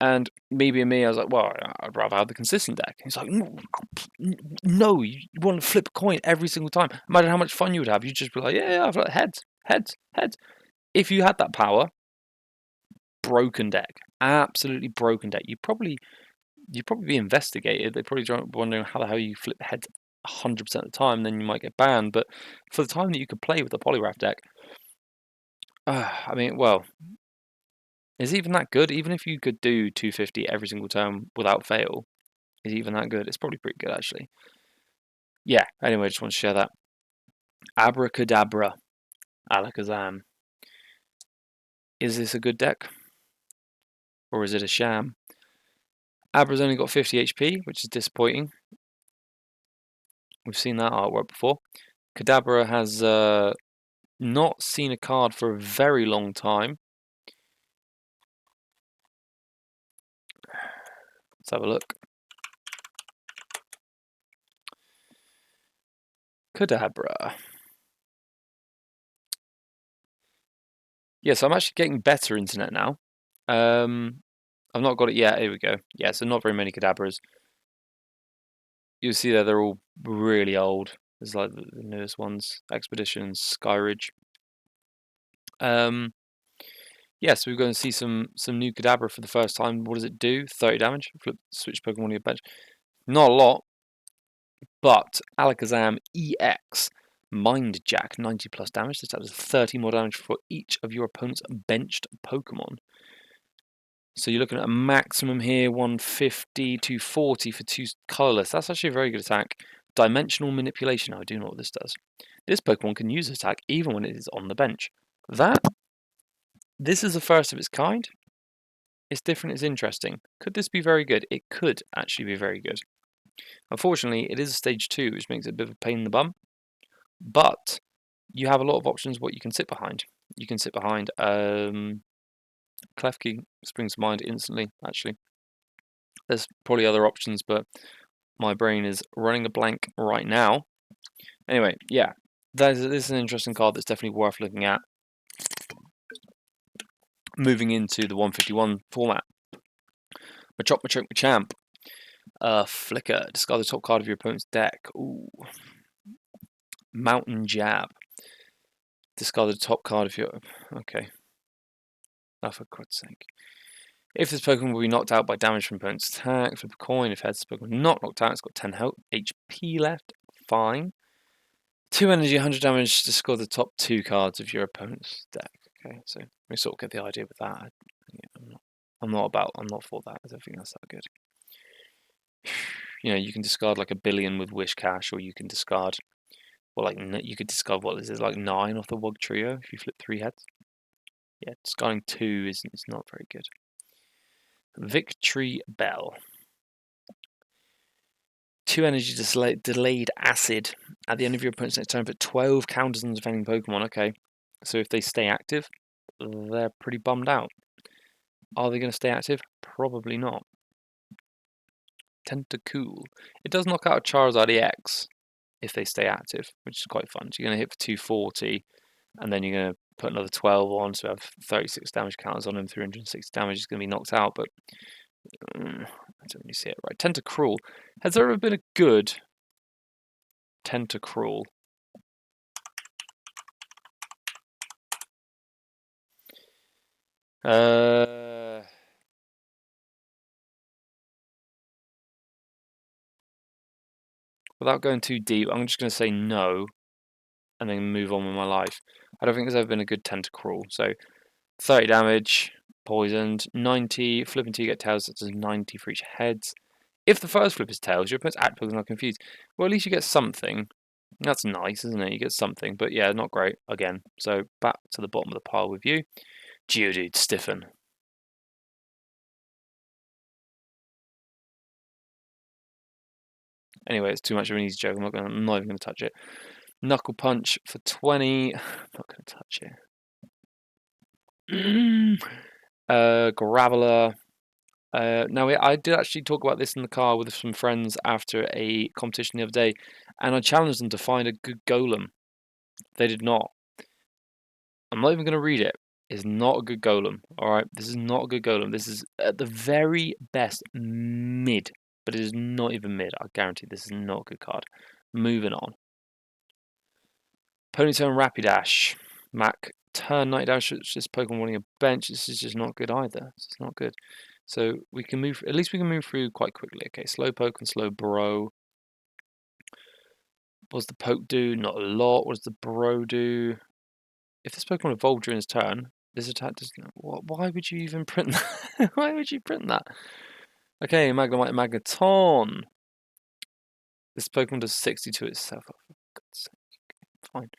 And maybe me, I was like, well, I'd rather have the consistent deck. He's like, no, you want to flip a coin every single time. Imagine how much fun you would have. You'd just be like, yeah, I've got heads. If you had that power, broken deck, absolutely broken deck. You'd probably be investigated. They'd probably be wondering how the hell you flip heads 100% of the time. Then you might get banned. But for the time that you could play with the Poliwrath deck, I mean, well, is even that good? Even if you could do 250 every single turn without fail, is even that good? It's probably pretty good, actually. Yeah, anyway, I just want to share that. Abracadabra, Alakazam. Is this a good deck? Or is it a sham? Abra's only got 50 HP, which is disappointing. We've seen that artwork before. Kadabra has not seen a card for a very long time. Let's have a look. Kadabra. Yes, I'm actually getting better internet now. I've not got it yet. Here we go. Yeah, so not very many Kadabras. You'll see there they're all really old. There's like the newest ones. Expedition, Skyridge. Yeah, so we're going to see some new Kadabra for the first time. What does it do? 30 damage. Flip, switch Pokemon on your bench. Not a lot, but Alakazam EX Mind Jack, 90 plus damage. This does 30 more damage for each of your opponent's benched Pokemon. So you're looking at a maximum here, 150 to 40 for 2 colorless. That's actually a very good attack. Dimensional Manipulation. I do know what this does. This Pokemon can use attack even when it is on the bench. This is the first of its kind. It's different, it's interesting. Could this be very good? It could actually be very good. Unfortunately, it is a stage 2, which makes it a bit of a pain in the bum. But you have a lot of options what you can sit behind. You can sit behind Klefki springs to mind instantly, actually. There's probably other options, but my brain is running a blank right now. Anyway, yeah, this is an interesting card that's definitely worth looking at. Moving into the 151 format. Machop, Machamp. Flicker. Discard the top card of your opponent's deck. Ooh. Mountain Jab. Discard the top card of your... Okay. Oh, for God's sake. If this Pokemon will be knocked out by damage from opponent's attack, flip a coin. If this Pokemon not knocked out, it's got 10 HP left. Fine. 2 energy, 100 damage to score the top 2 cards of your opponent's deck. Okay, so we sort of get the idea with that. I'm not for that. I don't think that's that good. You know, you can discard like 1 billion with Whiscash, or you can discard, well, like you could discard what is it, like 9 off the Wugtrio if you flip 3 heads. Yeah, discarding 2 is not very good. Victreebel. 2 energy delayed acid. At the end of your opponent's next turn, put 12 counters on defending Pokemon. Okay, so if they stay active, they're pretty bummed out. Are they going to stay active? Probably not. Tentacool. It does knock out a Charizard EX if they stay active, which is quite fun. So you're going to hit for 240, and then you're going to put another 12 on, so have 36 damage counters on him, 360 damage is going to be knocked out, but I don't really see it right. Tentacruel. Has there ever been a good Tentacruel? Without going too deep, I'm just going to say no, and then move on with my life. I don't think there's ever been a good Tentacruel. So 30 damage, poisoned, 90, flip until you get tails, that does 90 for each heads. If the first flip is tails, your opponent's act is not confused. Well, at least you get something. That's nice, isn't it? You get something, but yeah, not great again. So back to the bottom of the pile with you. Geodude, stiffen. Anyway, it's too much of an easy joke. I'm not even going to touch it. Knuckle Punch for 20. I'm not going to touch it. Graveler. Now, I did actually talk about this in the car with some friends after a competition the other day, and I challenged them to find a good Golem. They did not. I'm not even going to read it. It's not a good Golem. All right, this is not a good Golem. This is at the very best mid, but it is not even mid. I guarantee this is not a good card. Moving on. Ponytail and Rapidash. Mac, turn 90 damage. This Pokemon wanting a bench. This is just not good either. This is not good. So we can move. At least we can move through quite quickly. Okay, Slowpoke and Slowbro. What does the Poke do? Not a lot. What does the Bro do? If this Pokemon evolved during his turn, this attack does. Why would you even print that? Why would you print that? Okay, Magnemite and Magneton. This Pokemon does 60 to itself. Oh, for God's sake. Fine.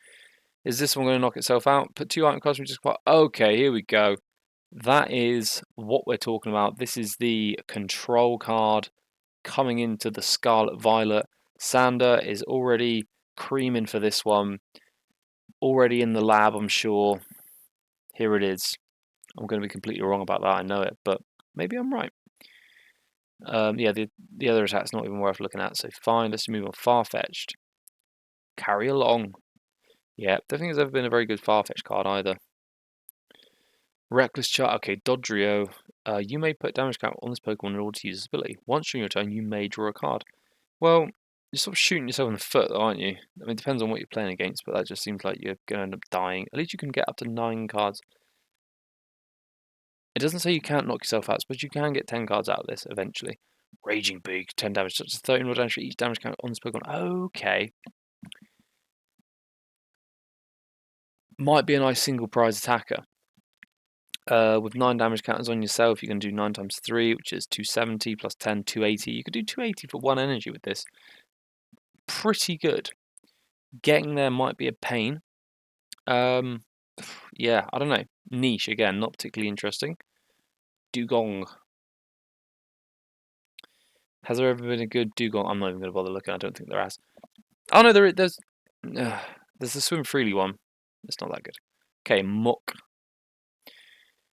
Is this one going to knock itself out? Put 2 item cards from just quite. Okay, here we go. That is what we're talking about. This is the control card coming into the Scarlet Violet. Sander is already creaming for this one. Already in the lab, I'm sure. Here it is. I'm going to be completely wrong about that, I know it, but maybe I'm right. Yeah, the other attack's not even worth looking at, so fine, let's move on. Farfetch'd. Carry along. Yeah, don't think there's ever been a very good Farfetch'd card either. Reckless Charge. Okay, Dodrio. You may put damage count on this Pokemon in order to use this ability. Once during your turn, you may draw a card. Well, you're sort of shooting yourself in the foot, aren't you? I mean, it depends on what you're playing against, but that just seems like you're going to end up dying. At least you can get up to 9 cards. It doesn't say you can't knock yourself out, but you can get 10 cards out of this eventually. Raging Beak, 10 damage, such as 13 more damage for each damage count on this Pokemon. Okay. Might be a nice single prize attacker. With 9 damage counters on yourself, you can do 9 times 3, which is 270, plus 10, 280. You could do 280 for 1 energy with this. Pretty good. Getting there might be a pain. Yeah, I don't know. Niche, again, not particularly interesting. Dugong. Has there ever been a good Dugong? I'm not even going to bother looking. I don't think there has. Oh, no, there's the Swim Freely one. It's not that good. Okay, Muck.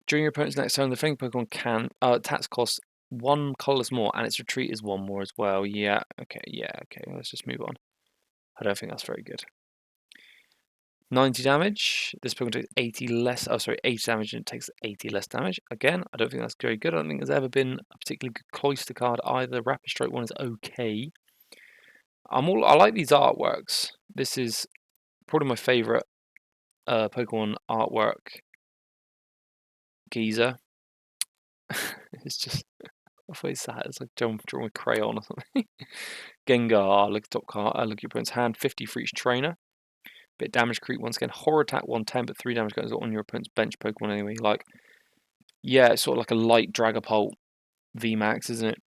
During your opponent's next turn, the defending Pokemon can attacks cost 1 colorless more, and its retreat is 1 more as well. Yeah, okay. Let's just move on. I don't think that's very good. 90 damage. This Pokemon takes 80 less. Oh, sorry, 80 damage, and it takes 80 less damage. Again, I don't think that's very good. I don't think there's ever been a particularly good Cloyster card either. Rapid Strike one is okay. I like these artworks. This is probably my favorite Pokemon artwork. Geezer. It's just, what is that? It's like drawing with crayon or something. Gengar, look at top card. Look at your opponent's hand. 50 for each trainer. Bit damage creep once again. Horror attack 110, but 3 damage goes on your opponent's bench Pokemon anyway. Like, yeah, it's sort of like a light Dragapult VMAX, isn't it?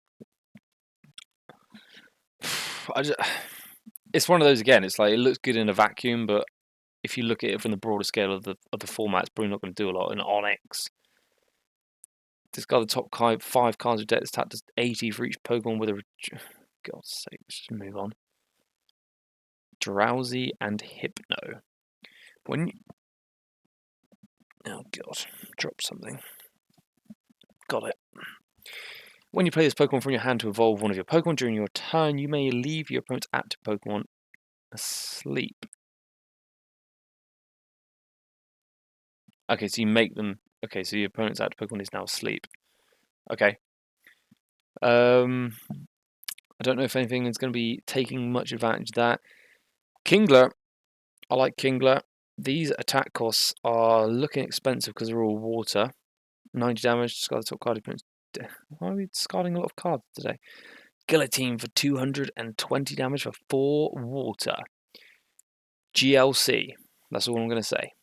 It's one of those again. It's like it looks good in a vacuum, but if you look at it from the broader scale of the format, it's probably not going to do a lot. In Onyx, discard the top 5 cards of deck. This attack does 80 for each Pokemon with a. God's sake, let's just move on. Drowsy and Hypno. When you... Oh god, drop something. Got it. When you play this Pokemon from your hand to evolve one of your Pokemon during your turn, you may leave your opponent's active Pokemon asleep. Okay, so you make them. Okay, so your opponent's active Pokemon is now asleep. Okay. I don't know if anything is going to be taking much advantage of that. Kingler. I like Kingler. These attack costs are looking expensive because they're all water. 90 damage, discard the top card. Why are we discarding a lot of cards today? Guillotine for 220 damage for 4 water. GLC. That's all I'm going to say.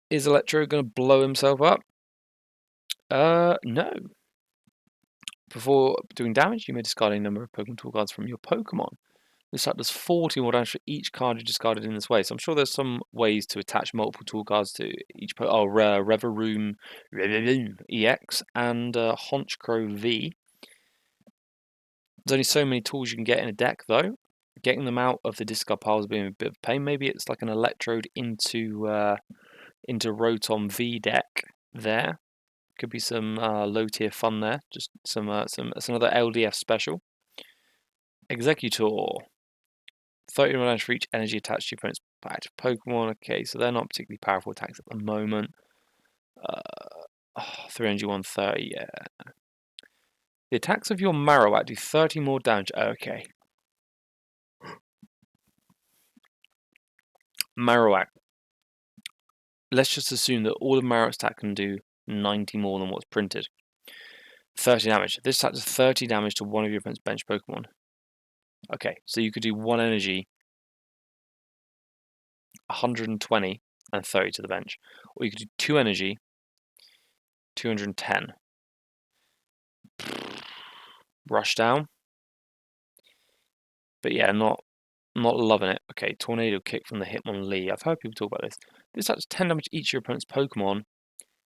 Is Electro going to blow himself up? No. Before doing damage, you may discard a number of Pokemon tool cards from your Pokemon. This set does 40 more damage for each card you discarded in this way. So I'm sure there's some ways to attach multiple tool cards to each Reveroom EX and Honchkrow V. There's only so many tools you can get in a deck, though. Getting them out of the discard pile is being a bit of a pain. Maybe it's like an Electrode into Rotom V deck there. Could be some low tier fun there. Just some it's another LDF special. Executor. 30 damage for each energy attached to your opponent's active Pokemon. Okay, so they're not particularly powerful attacks at the moment. 3 energy, 130, yeah. The attacks of your Marowak do 30 more damage. Okay. Marowak. Let's just assume that all of Marowak's attack can do 90 more than what's printed. 30 damage. This attack does 30 damage to one of your opponent's bench Pokemon. Okay, so you could do 1 energy, 120, and 30 to the bench. Or you could do 2 energy, 210. Rush down. But yeah, not loving it. Okay, Tornado Kick from the Hitmonlee. I've heard people talk about this. This does 10 damage to each of your opponent's Pokemon.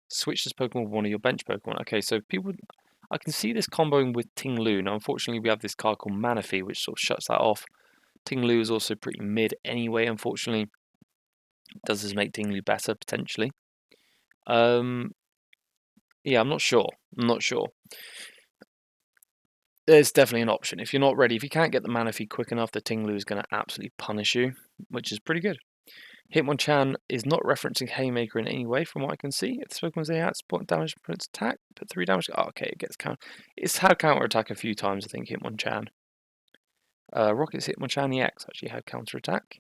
Switch this Pokemon with one of your bench Pokemon. Okay, so I can see this comboing with Ting-Lu. Now, unfortunately, we have this card called Manaphy, which sort of shuts that off. Ting-Lu is also pretty mid anyway, unfortunately. Does this make Ting-Lu better, potentially? Yeah, I'm not sure. There's definitely an option. If you're not ready, if you can't get the Manaphy quick enough, the Ting-Lu is going to absolutely punish you, which is pretty good. Hitmonchan is not referencing Haymaker in any way, from what I can see. If the Pokemon's at spot damage for its attack, put 3 damage. Oh, okay, it gets counter. It's had counter attack a few times, I think. Hitmonchan. Rocket's Hitmonchan EX actually had counter attack.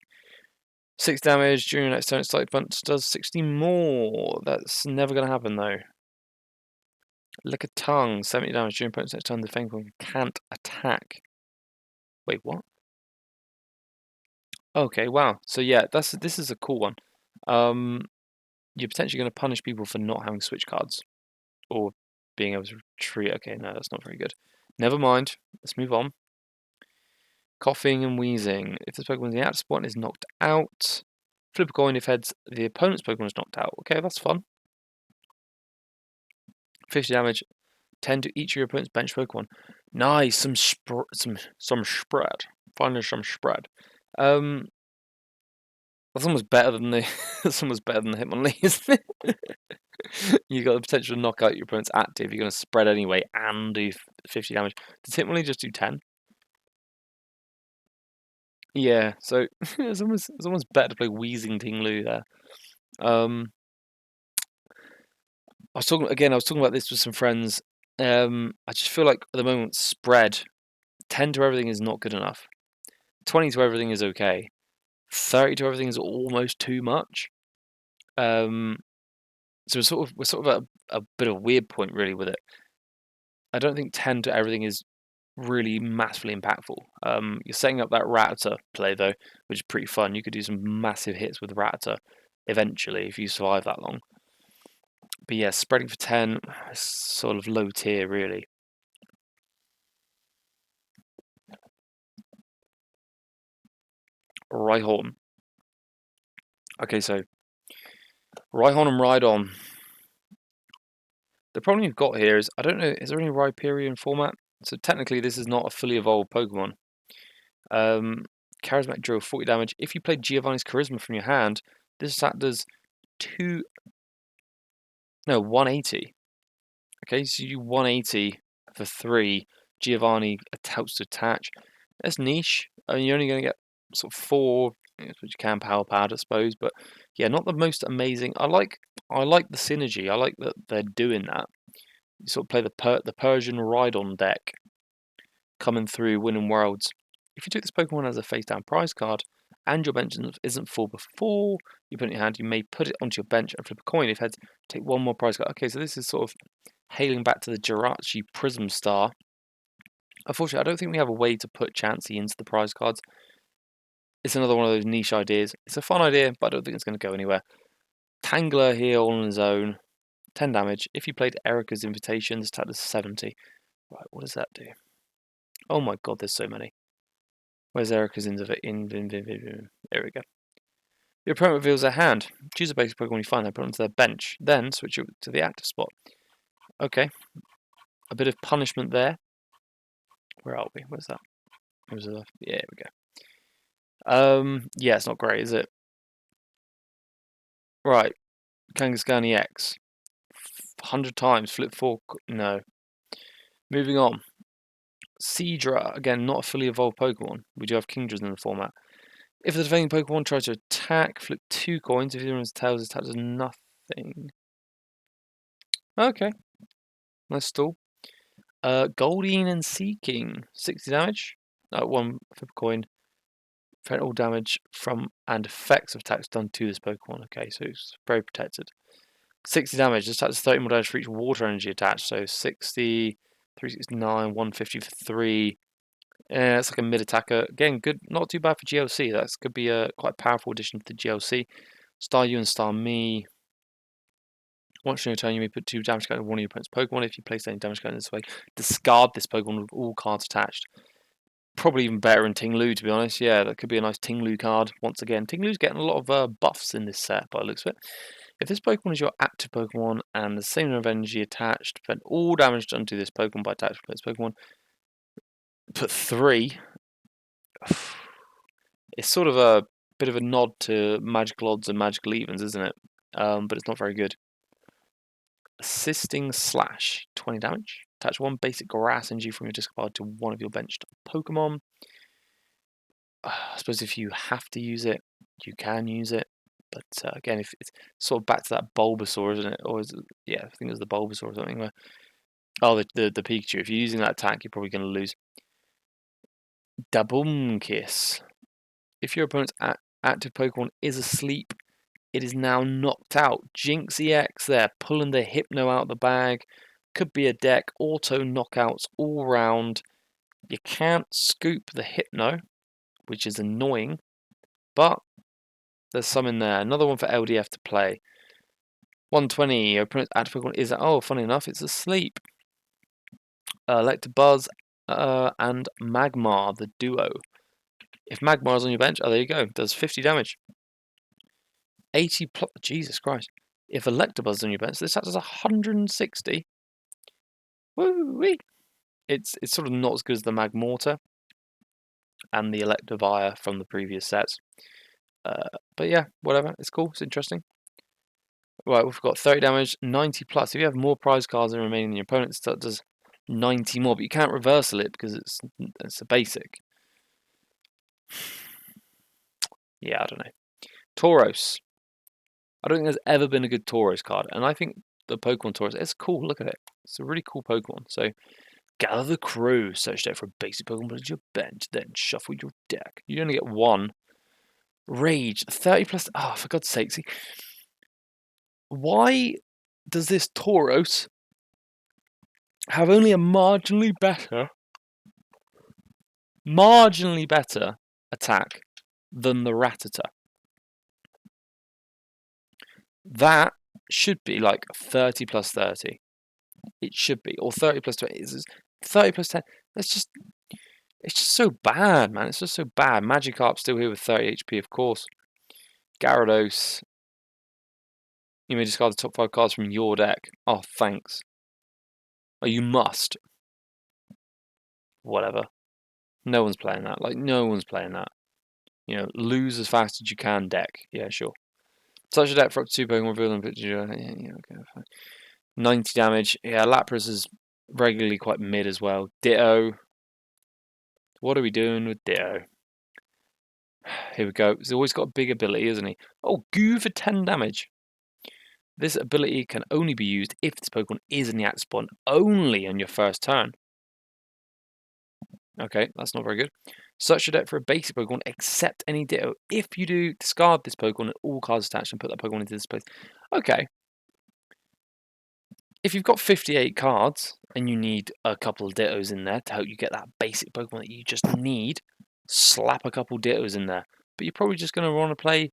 6 damage during next turn. Slight Punch does 60 more. That's never going to happen though. Lick a Tongue, 70 damage during opponent's next turn. The Fang Pokemon can't attack. Wait, what? Okay, wow. So yeah, this is a cool one. You're potentially going to punish people for not having switch cards or being able to retreat. Okay, no, that's not very good. Never mind. Let's move on. Coughing and wheezing. If this Pokemon in the active spot is knocked out, flip a coin if the opponent's Pokemon is knocked out. Okay, that's fun. 50 damage. 10 to each of your opponent's bench Pokemon. Nice, some spread. Finally, some spread. That's almost better than the Hitmonlee, isn't it? You got the potential to knock out your opponent's active. You're going to spread anyway and do 50 damage. Does Hitmonlee just do 10? Yeah, so it's almost better to play Wheezing Ting-Lu there. I was talking about this with some friends. I just feel like at the moment spread 10 to everything is not good enough. 20 to everything is okay. 30 to everything is almost too much. So we're sort of at a bit of a weird point really with it. I don't think 10 to everything is really massively impactful. You're setting up that Rattata play though, which is pretty fun. You could do some massive hits with Rattata eventually if you survive that long. But yeah, spreading for 10 is sort of low tier really. Rhyhorn. Okay, so Rhyhorn and Rhydon. The problem you've got here is, I don't know, is there any Rhyperior format? So technically this is not a fully evolved Pokemon. Charismatic Drill, 40 damage. If you play Giovanni's Charisma from your hand, this attack does 180. Okay, so you do 180 for 3. Giovanni helps to attach. That's niche. I mean, you're only going to get sort of 4, which you can power pad, I suppose. But yeah, not the most amazing. I like the synergy. I like that they're doing that. You sort of play the Persian Rhydon deck coming through, winning worlds. If you took this Pokemon as a face down prize card and your bench isn't full before you put it in your hand, you may put it onto your bench and flip a coin. If heads, take one more prize card. Okay, so this is sort of hailing back to the Jirachi Prism Star. Unfortunately, I don't think we have a way to put Chansey into the prize cards. It's another one of those niche ideas. It's a fun idea, but I don't think it's going to go anywhere. Tangler here all on his own. 10 damage. If you played Erica's Invitation, this attack does 70. Right, what does that do? Oh my god, there's so many. Where's Erica's Invitation? There we go. Your opponent reveals their hand. Choose a basic Pokemon you find and put it onto their bench. Then switch it to the active spot. Okay. A bit of punishment there. Where are we? Where's that? Yeah, here we go. Yeah, it's not great, is it? Right. Kangaskhan EX. 100 times. Flip 4. No. Moving on. Seadra. Again, not a fully evolved Pokemon. We do have Kingdras in the format. If the defending Pokemon tries to attack, flip 2 coins. If the other tails, his attack does nothing. Okay. Nice stall. Goldeen and Seeking. 60 damage. 1 flip a coin. Prevent all damage from and effects of attacks done to this Pokemon. Okay, so it's very protected. 60 damage. This attack does 30 more damage for each water energy attached. So 60, 369, 150 for 3. Yeah, it's like a mid attacker. Again, good, not too bad for GLC. That could be a quite powerful addition to the GLC. Star you and Star me. Once in your turn, you may put 2 damage cards on one of your opponent's Pokemon. If you place any damage card in this way, discard this Pokemon with all cards attached. Probably even better in Ting-Lu, to be honest. Yeah, that could be a nice Ting-Lu card. Once again, Ting-Lu's getting a lot of buffs in this set by the looks of it. If this Pokemon is your active Pokemon and the same number of energy attached, prevent all damage done to this Pokemon by attacking this Pokemon. Put 3. It's sort of a bit of a nod to Magical Odds and Magical Evens, isn't it? But it's not very good. Assisting Slash, 20 damage. Attach 1 basic grass energy from your discard to one of your benched Pokemon. I suppose if you have to use it, you can use it. But again, if it's sort of back to that Bulbasaur, isn't it? Or is it, yeah, I think it was the Bulbasaur or something. Where, oh, the Pikachu. If you're using that attack, you're probably going to lose. Daboom Kiss. If your opponent's active Pokemon is asleep, it is now knocked out. Jinx EX there, pulling the Hypno out of the bag. Could be a deck. Auto knockouts all round. You can't scoop the Hypno, which is annoying. But there's some in there. Another one for LDF to play. 120. Your opponent's active Pokemon is, oh, funny enough, it's asleep. Electabuzz and Magmar, the duo. If Magmar's on your bench, oh, there you go. Does 50 damage. 80 plus. Jesus Christ. If Electabuzz on your bench, this does 160. Woo-wee. It's sort of not as good as the Magmortar and the Electivire from the previous sets. But yeah, whatever. It's cool. It's interesting. Right, we've got 30 damage, 90 plus. If you have more prize cards than remaining in your opponent's, that does 90 more. But you can't reversal it because it's a basic. Yeah, I don't know. Tauros. I don't think there's ever been a good Tauros card. And I think the Pokemon Tauros, it's cool. Look at it. It's a really cool Pokemon. So, gather the crew. Search deck for a basic Pokemon, put it your bench. Then shuffle your deck. You only get 1. Rage. 30 plus. Oh, for God's sake. See, why does this Tauros have only a marginally better attack than the Rattata? That should be like 30 plus 30. It should be, or 30 plus 20. It's 30 plus 10. It's just so bad, man. It's just so bad. Magikarp's still here with 30 HP, of course. Gyarados. You may discard the top 5 cards from your deck. Oh, thanks. Oh, you must. Whatever. No one's playing that. Like, no one's playing that. You know, lose as fast as you can deck. Yeah, sure. Touch your deck for up to 2 Pokemon, reveal them. Yeah, okay, fine. 90 damage. Yeah, Lapras is regularly quite mid as well. Ditto. What are we doing with Ditto? Here we go. He's always got a big ability, isn't he? Oh, Goo for 10 damage. This ability can only be used if this Pokemon is in the active spawn only on your first turn. Okay, that's not very good. Search your deck for a basic Pokemon, except any Ditto. If you do, discard this Pokemon and all cards attached and put that Pokemon into this place. Okay. If you've got 58 cards and you need a couple of Dittos in there to help you get that basic Pokemon that you just need, slap a couple Dittos in there. But you're probably just going to want to play,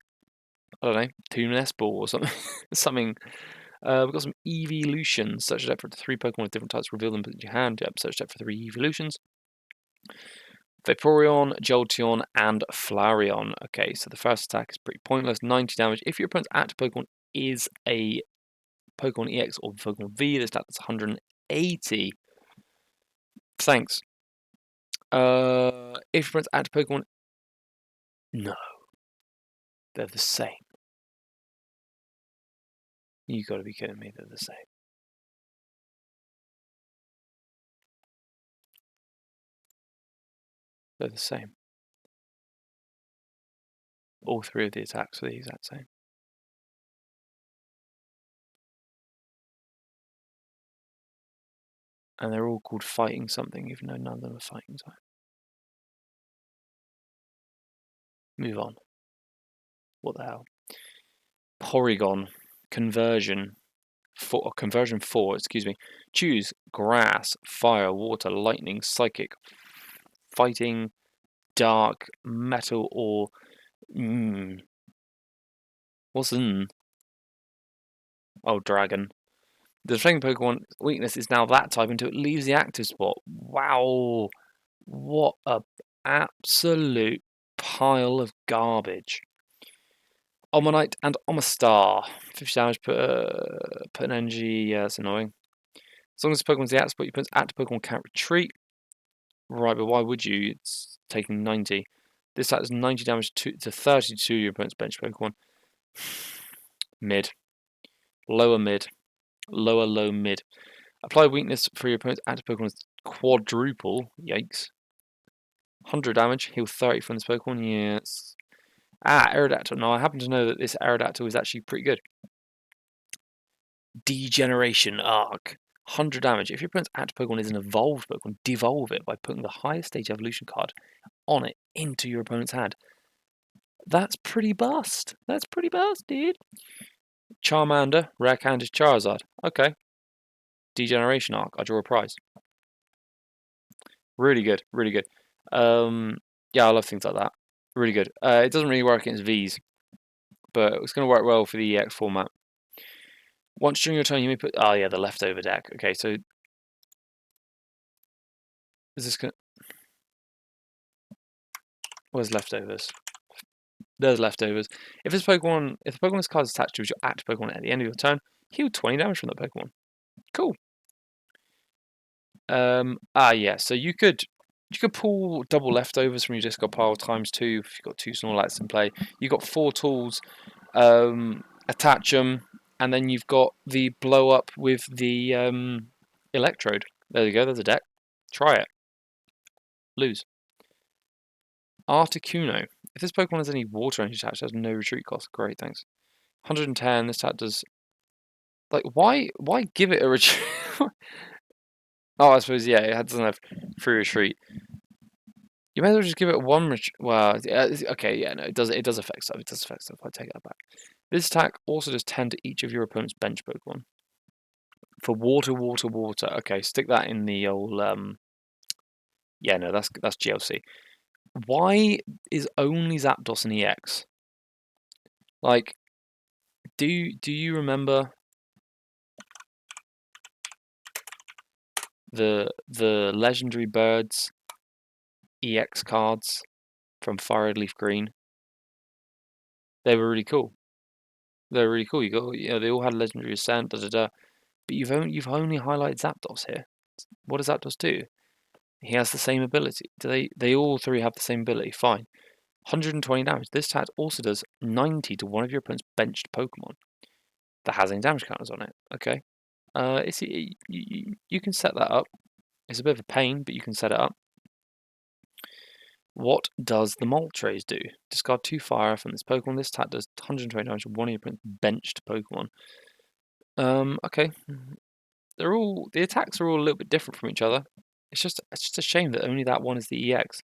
I don't know, Toon Nest Ball or something. something. We've got some evolutions. Search your deck for 3 Pokemon with different types, reveal them, put in your hand. Yep, search deck for 3 evolutions. Vaporeon, Jolteon, and Flareon. Okay, so the first attack is pretty pointless. 90 damage. If your opponent's active Pokemon is a Pokemon EX or Pokemon V, this attack is 180. Thanks. If your opponent's active Pokemon... No. They're the same. You gotta be kidding me, they're the same. They're the same. All 3 of the attacks are the exact same. And they're all called fighting something, even though none of them are fighting type. Move on. What the hell? Porygon. Conversion 4, excuse me. Choose grass, fire, water, lightning, psychic, fighting, dark, metal, or what's in? Oh, dragon. The Flying Pokemon weakness is now that type until it leaves the active spot. Wow. What a absolute pile of garbage. Omanite and Omastar. 50 damage per an energy. Yeah, that's annoying. As long as the Pokemon's the active spot, your opponent's active Pokemon can't retreat. Right, but why would you? It's taking 90. This attack is 90 damage to 32 your opponent's bench Pokemon. Mid. Lower mid. Lower low mid. Apply weakness for your opponent's active Pokemon's quadruple. Yikes. 100 damage. Heal 30 from this Pokemon. Yes. Ah, Aerodactyl. Now, I happen to know that this Aerodactyl is actually pretty good. Degeneration Arc. 100 damage. If your opponent's active Pokemon is an evolved Pokemon, devolve it by putting the highest stage evolution card on it into your opponent's hand. That's pretty bust. That's pretty bust, dude. Charmander, rare Candice Charizard. Okay. Degeneration Arc. I draw a prize. Really good. Really good. Yeah, I love things like that. Really good. It doesn't really work against Vs, but it's going to work well for the EX format. Once during your turn, you may put... Oh, yeah, the leftover deck. Okay, so... Is this going to... Where's leftovers? There's leftovers. If the Pokemon's card is attached to your active Pokemon at the end of your turn, heal 20 damage from that Pokemon. Cool. Yeah, so you could pull double leftovers from your discard pile times 2 if you've got 2 Snorlax in play. You've got 4 tools, attach them, and then you've got the blow up with the electrode. There you go, there's a deck. Try it. Lose. Articuno. If this Pokemon has any water energy attached, it has no retreat cost. Great, thanks. 110, this attack does... Like, why give it a retreat? Oh, I suppose, yeah, it doesn't have free retreat. You may as well just give it 1 retreat. Well, okay, yeah, no, it does affect stuff. It does affect stuff. I take that back. This attack also does 10 to each of your opponent's bench Pokemon. For water. Okay, stick that in the old. Yeah, no, that's GLC. Why is only Zapdos an EX? Like, do you remember the legendary birds EX cards from Fire Leaf Green? They were really cool. They were really cool. You got, they all had legendary ascent, But you've only highlighted Zapdos here. What does Zapdos do? He has the same ability. Do they all three have the same ability? Fine. 120 damage. This attack also does 90 to one of your opponent's benched Pokemon that has any damage counters on it. Okay. You can set that up. It's a bit of a pain, but you can set it up. What does the Moltres do? Discard 2 fire from this Pokemon. This attack does 120 damage to one of your opponent's benched Pokemon. Okay. The attacks are all a little bit different from each other. It's just a shame that only that one is the EX.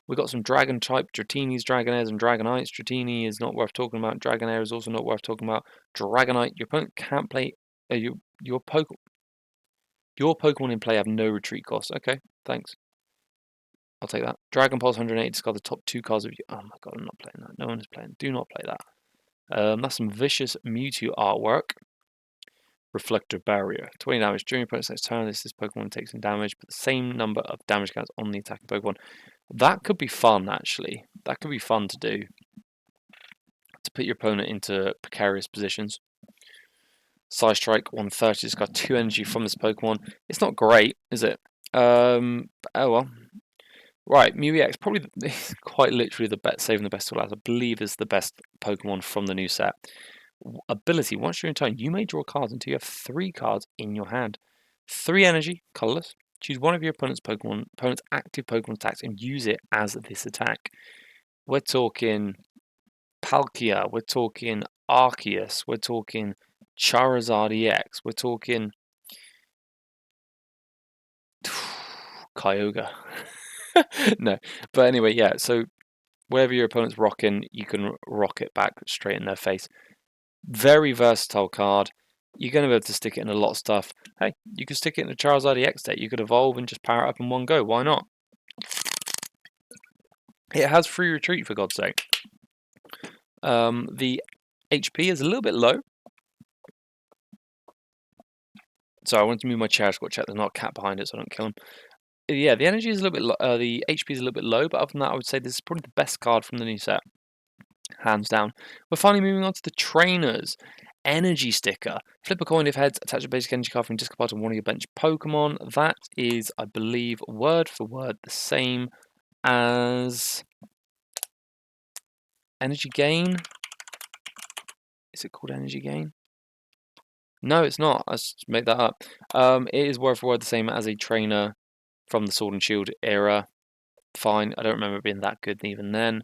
We've got some Dragon type Dratini's, Dragonairs, and Dragonites. Dratini is not worth talking about. Dragonair is also not worth talking about. Dragonite, your opponent can't play. Your Pokemon in play have no retreat cost. Okay, thanks. I'll take that. Dragon Pulse 180, discard the top 2 cards of you. Oh my god, I'm not playing that. No one is playing. Do not play that. That's some vicious Mewtwo artwork. Reflector Barrier. 20 damage. During your opponent's next turn, this Pokemon takes some damage, but the same number of damage counts on the attacking Pokemon. That could be fun, actually. That could be fun to do. To put your opponent into precarious positions. Psy Strike 130. It's got 2 energy from this Pokemon. It's not great, is it? Oh well. Right, Mew EX, probably quite literally saving the best tool out. I believe is the best Pokemon from the new set. Ability, once you're in turn, you may draw cards until you have 3 cards in your hand. 3 energy, colorless. Choose one of your opponent's active Pokemon attacks and use it as this attack. We're talking Palkia, we're talking Arceus, we're talking Charizard EX, we're talking Kyogre. No, but anyway, yeah, so wherever your opponent's rocking, you can rock it back straight in their face. Very versatile card. You're going to be able to stick it in a lot of stuff. Hey, you could stick it in a Charizard EX deck. You could evolve and just power it up in one go. Why not? It has free retreat, for God's sake. The HP is a little bit low. So I wanted to move my chair. I've got to check there's not a cat behind it so I don't kill him. Yeah, the energy is a little bit the HP is a little bit low, but other than that, I would say this is probably the best card from the new set. Hands down. We're finally moving on to the trainers. Energy sticker. Flip a coin if heads, attach a basic energy card from discard to one of your bench Pokemon. That is, I believe, word for word the same as Energy Gain. Is it called Energy Gain? No, it's not. I just made that up. It is word for word the same as a trainer from the Sword and Shield era. Fine. I don't remember it being that good even then.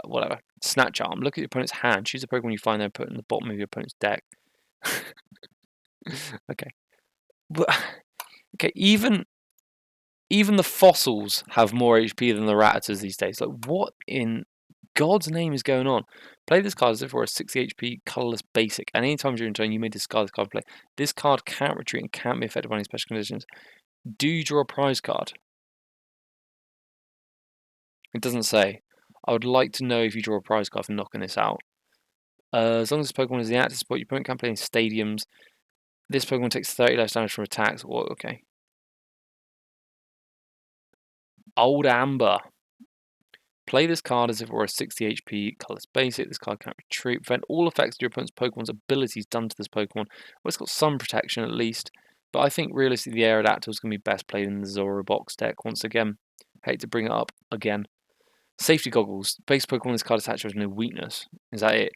Whatever. Snatch Arm. Look at your opponent's hand. Choose a Pokemon you find there and put it in the bottom of your opponent's deck. Okay. Okay, even the fossils have more HP than the Rattatas these days. Like, what in God's name is going on? Play this card as if it were a 60 HP colorless basic, and anytime during turn you may discard this card play. This card can't retreat and can't be affected by any special conditions. Do you draw a prize card? It doesn't say. I would like to know if you draw a prize card for knocking this out. As long as this Pokemon is the active spot, your opponent can't play in stadiums. This Pokemon takes 30 less damage from attacks. Well, okay. Old Amber. Play this card as if it were a 60 HP colorless basic. This card can't retreat. Prevent all effects of your opponent's Pokemon's abilities done to this Pokemon. Well, it's got some protection at least. But I think realistically the Aerodactyl is going to be best played in the Zorobox deck once again. Hate to bring it up again. Safety Goggles. Base Pokemon this card attached has no weakness. Is that it?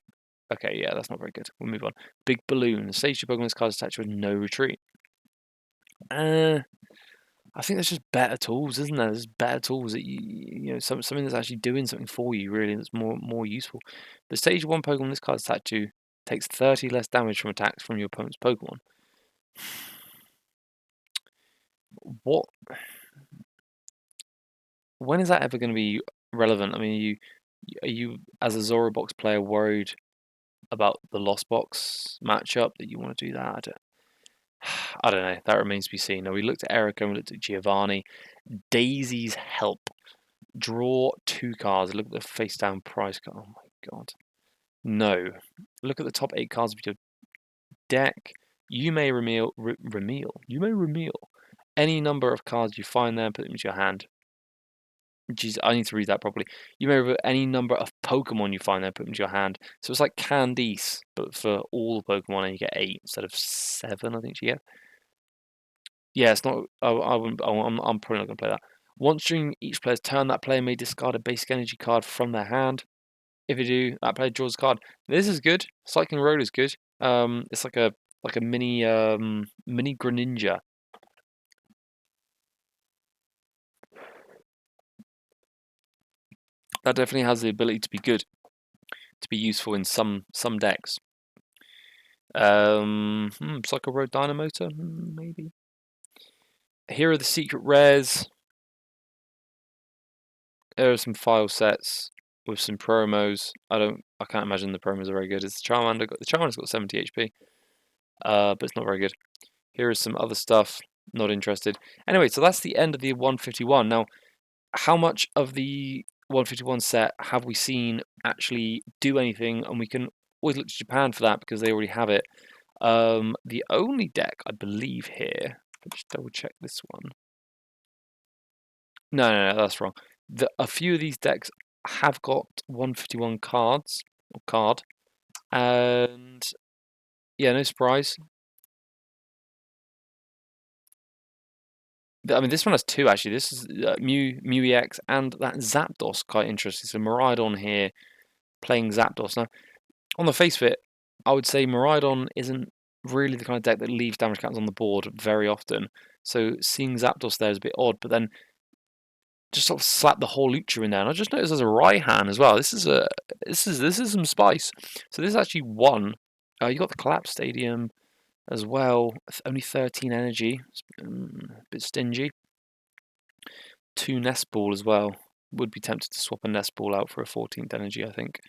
Okay, yeah, that's not very good. We'll move on. Big Balloon. Safety Pokemon this card is attached with no retreat. I think there's just better tools, isn't there? There's better tools that you know, something that's actually doing something for you, really, that's more useful. The stage 1 Pokemon this card is attached to takes 30 less damage from attacks from your opponent's Pokemon. What? When is that ever going to be relevant? I mean, are you as a Zorobox player worried about the Lost Box matchup that you want to do that? I don't know. That remains to be seen. Now, we looked at Erica and we looked at Giovanni. Daisy's Help. Draw 2 cards. Look at the face down price card. Oh my god. No. Look at the top 8 cards of your deck. You may reveal any number of cards you find there and put them into your hand. Jeez, I need to read that properly. You may reveal any number of Pokemon you find there and put them into your hand. So it's like Candice, but for all the Pokemon, and you get 8 instead of 7, I think you get. Yeah, it's not. I wouldn't. I'm probably not going to play that. Once during each player's turn, that player may discard a basic energy card from their hand. If you do, that player draws a card. This is good. Cycling Road is good. It's like a mini mini Greninja. That definitely has the ability to be good, to be useful in some decks. Cycle Road Dynamotor, maybe. Here are the secret rares. There are some file sets with some promos. I can't imagine the promos are very good. It's the Charmander's got 70 HP, but it's not very good. Here is some other stuff. Not interested. Anyway, so that's the end of the 151. Now, how much of the 151 set have we seen actually do anything? And we can always look to Japan for that because they already have it. The only deck I believe here. Let's just double check this one. No, that's wrong. A few of these decks have got 151 cards or card, and yeah, no surprise. I mean, this one has 2 actually. This is Mew EX and that Zapdos. Quite interesting. So Miraidon here playing Zapdos. Now, on the face of it, I would say Miraidon isn't really the kind of deck that leaves damage counters on the board very often. So seeing Zapdos there is a bit odd, but then just sort of slap the whole Lucha in there. And I just noticed there's a Raihan as well. This is some spice. So this is actually 1. You got the Collapse Stadium as well. Only 13 energy. A bit stingy. 2 Nest Ball as well. Would be tempted to swap a Nest Ball out for a 14th energy, I think,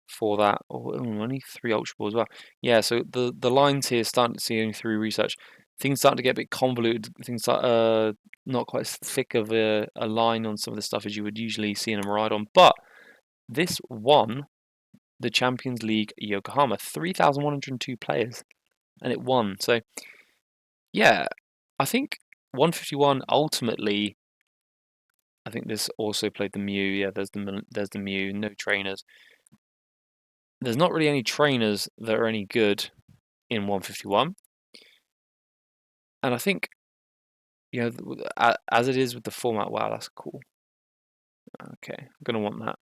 for that. Oh, only 3 Ultra Ball as well. Yeah, so the lines here starting to see only through research. Things starting to get a bit convoluted. Things are not quite as thick of a line on some of the stuff as you would usually see in a Miraidon. But this won the Champions League Yokohama. 3,102 players. And it won. So, yeah, I think 151 ultimately. I think this also played the Mew. Yeah, there's the Mew. No trainers. There's not really any trainers that are any good in 151. And I think, you know, as it is with the format. Wow, that's cool. Okay, I'm gonna want that.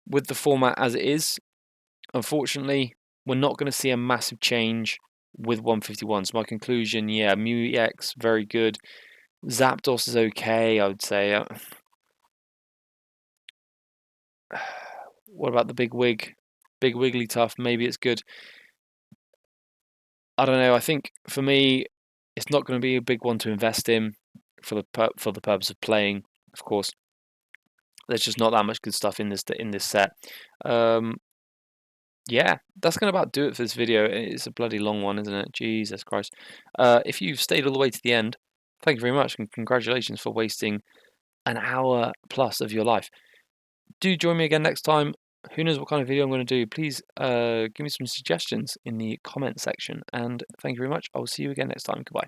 With the format as it is, unfortunately, we're not going to see a massive change with 151. So my conclusion, yeah, Mew EX, very good. Zapdos is okay, I would say. What about the Big Wig? Big Wigglytuff, maybe it's good. I don't know. I think for me, it's not going to be a big one to invest in for the purpose of playing. Of course, there's just not that much good stuff in this set. Yeah, that's going to about do it for this video. It's a bloody long one, isn't it? Jesus Christ. If you've stayed all the way to the end, thank you very much, and congratulations for wasting an hour plus of your life. Do join me again next time. Who knows what kind of video I'm going to do? Please give me some suggestions in the comment section. And thank you very much. I will see you again next time. Goodbye.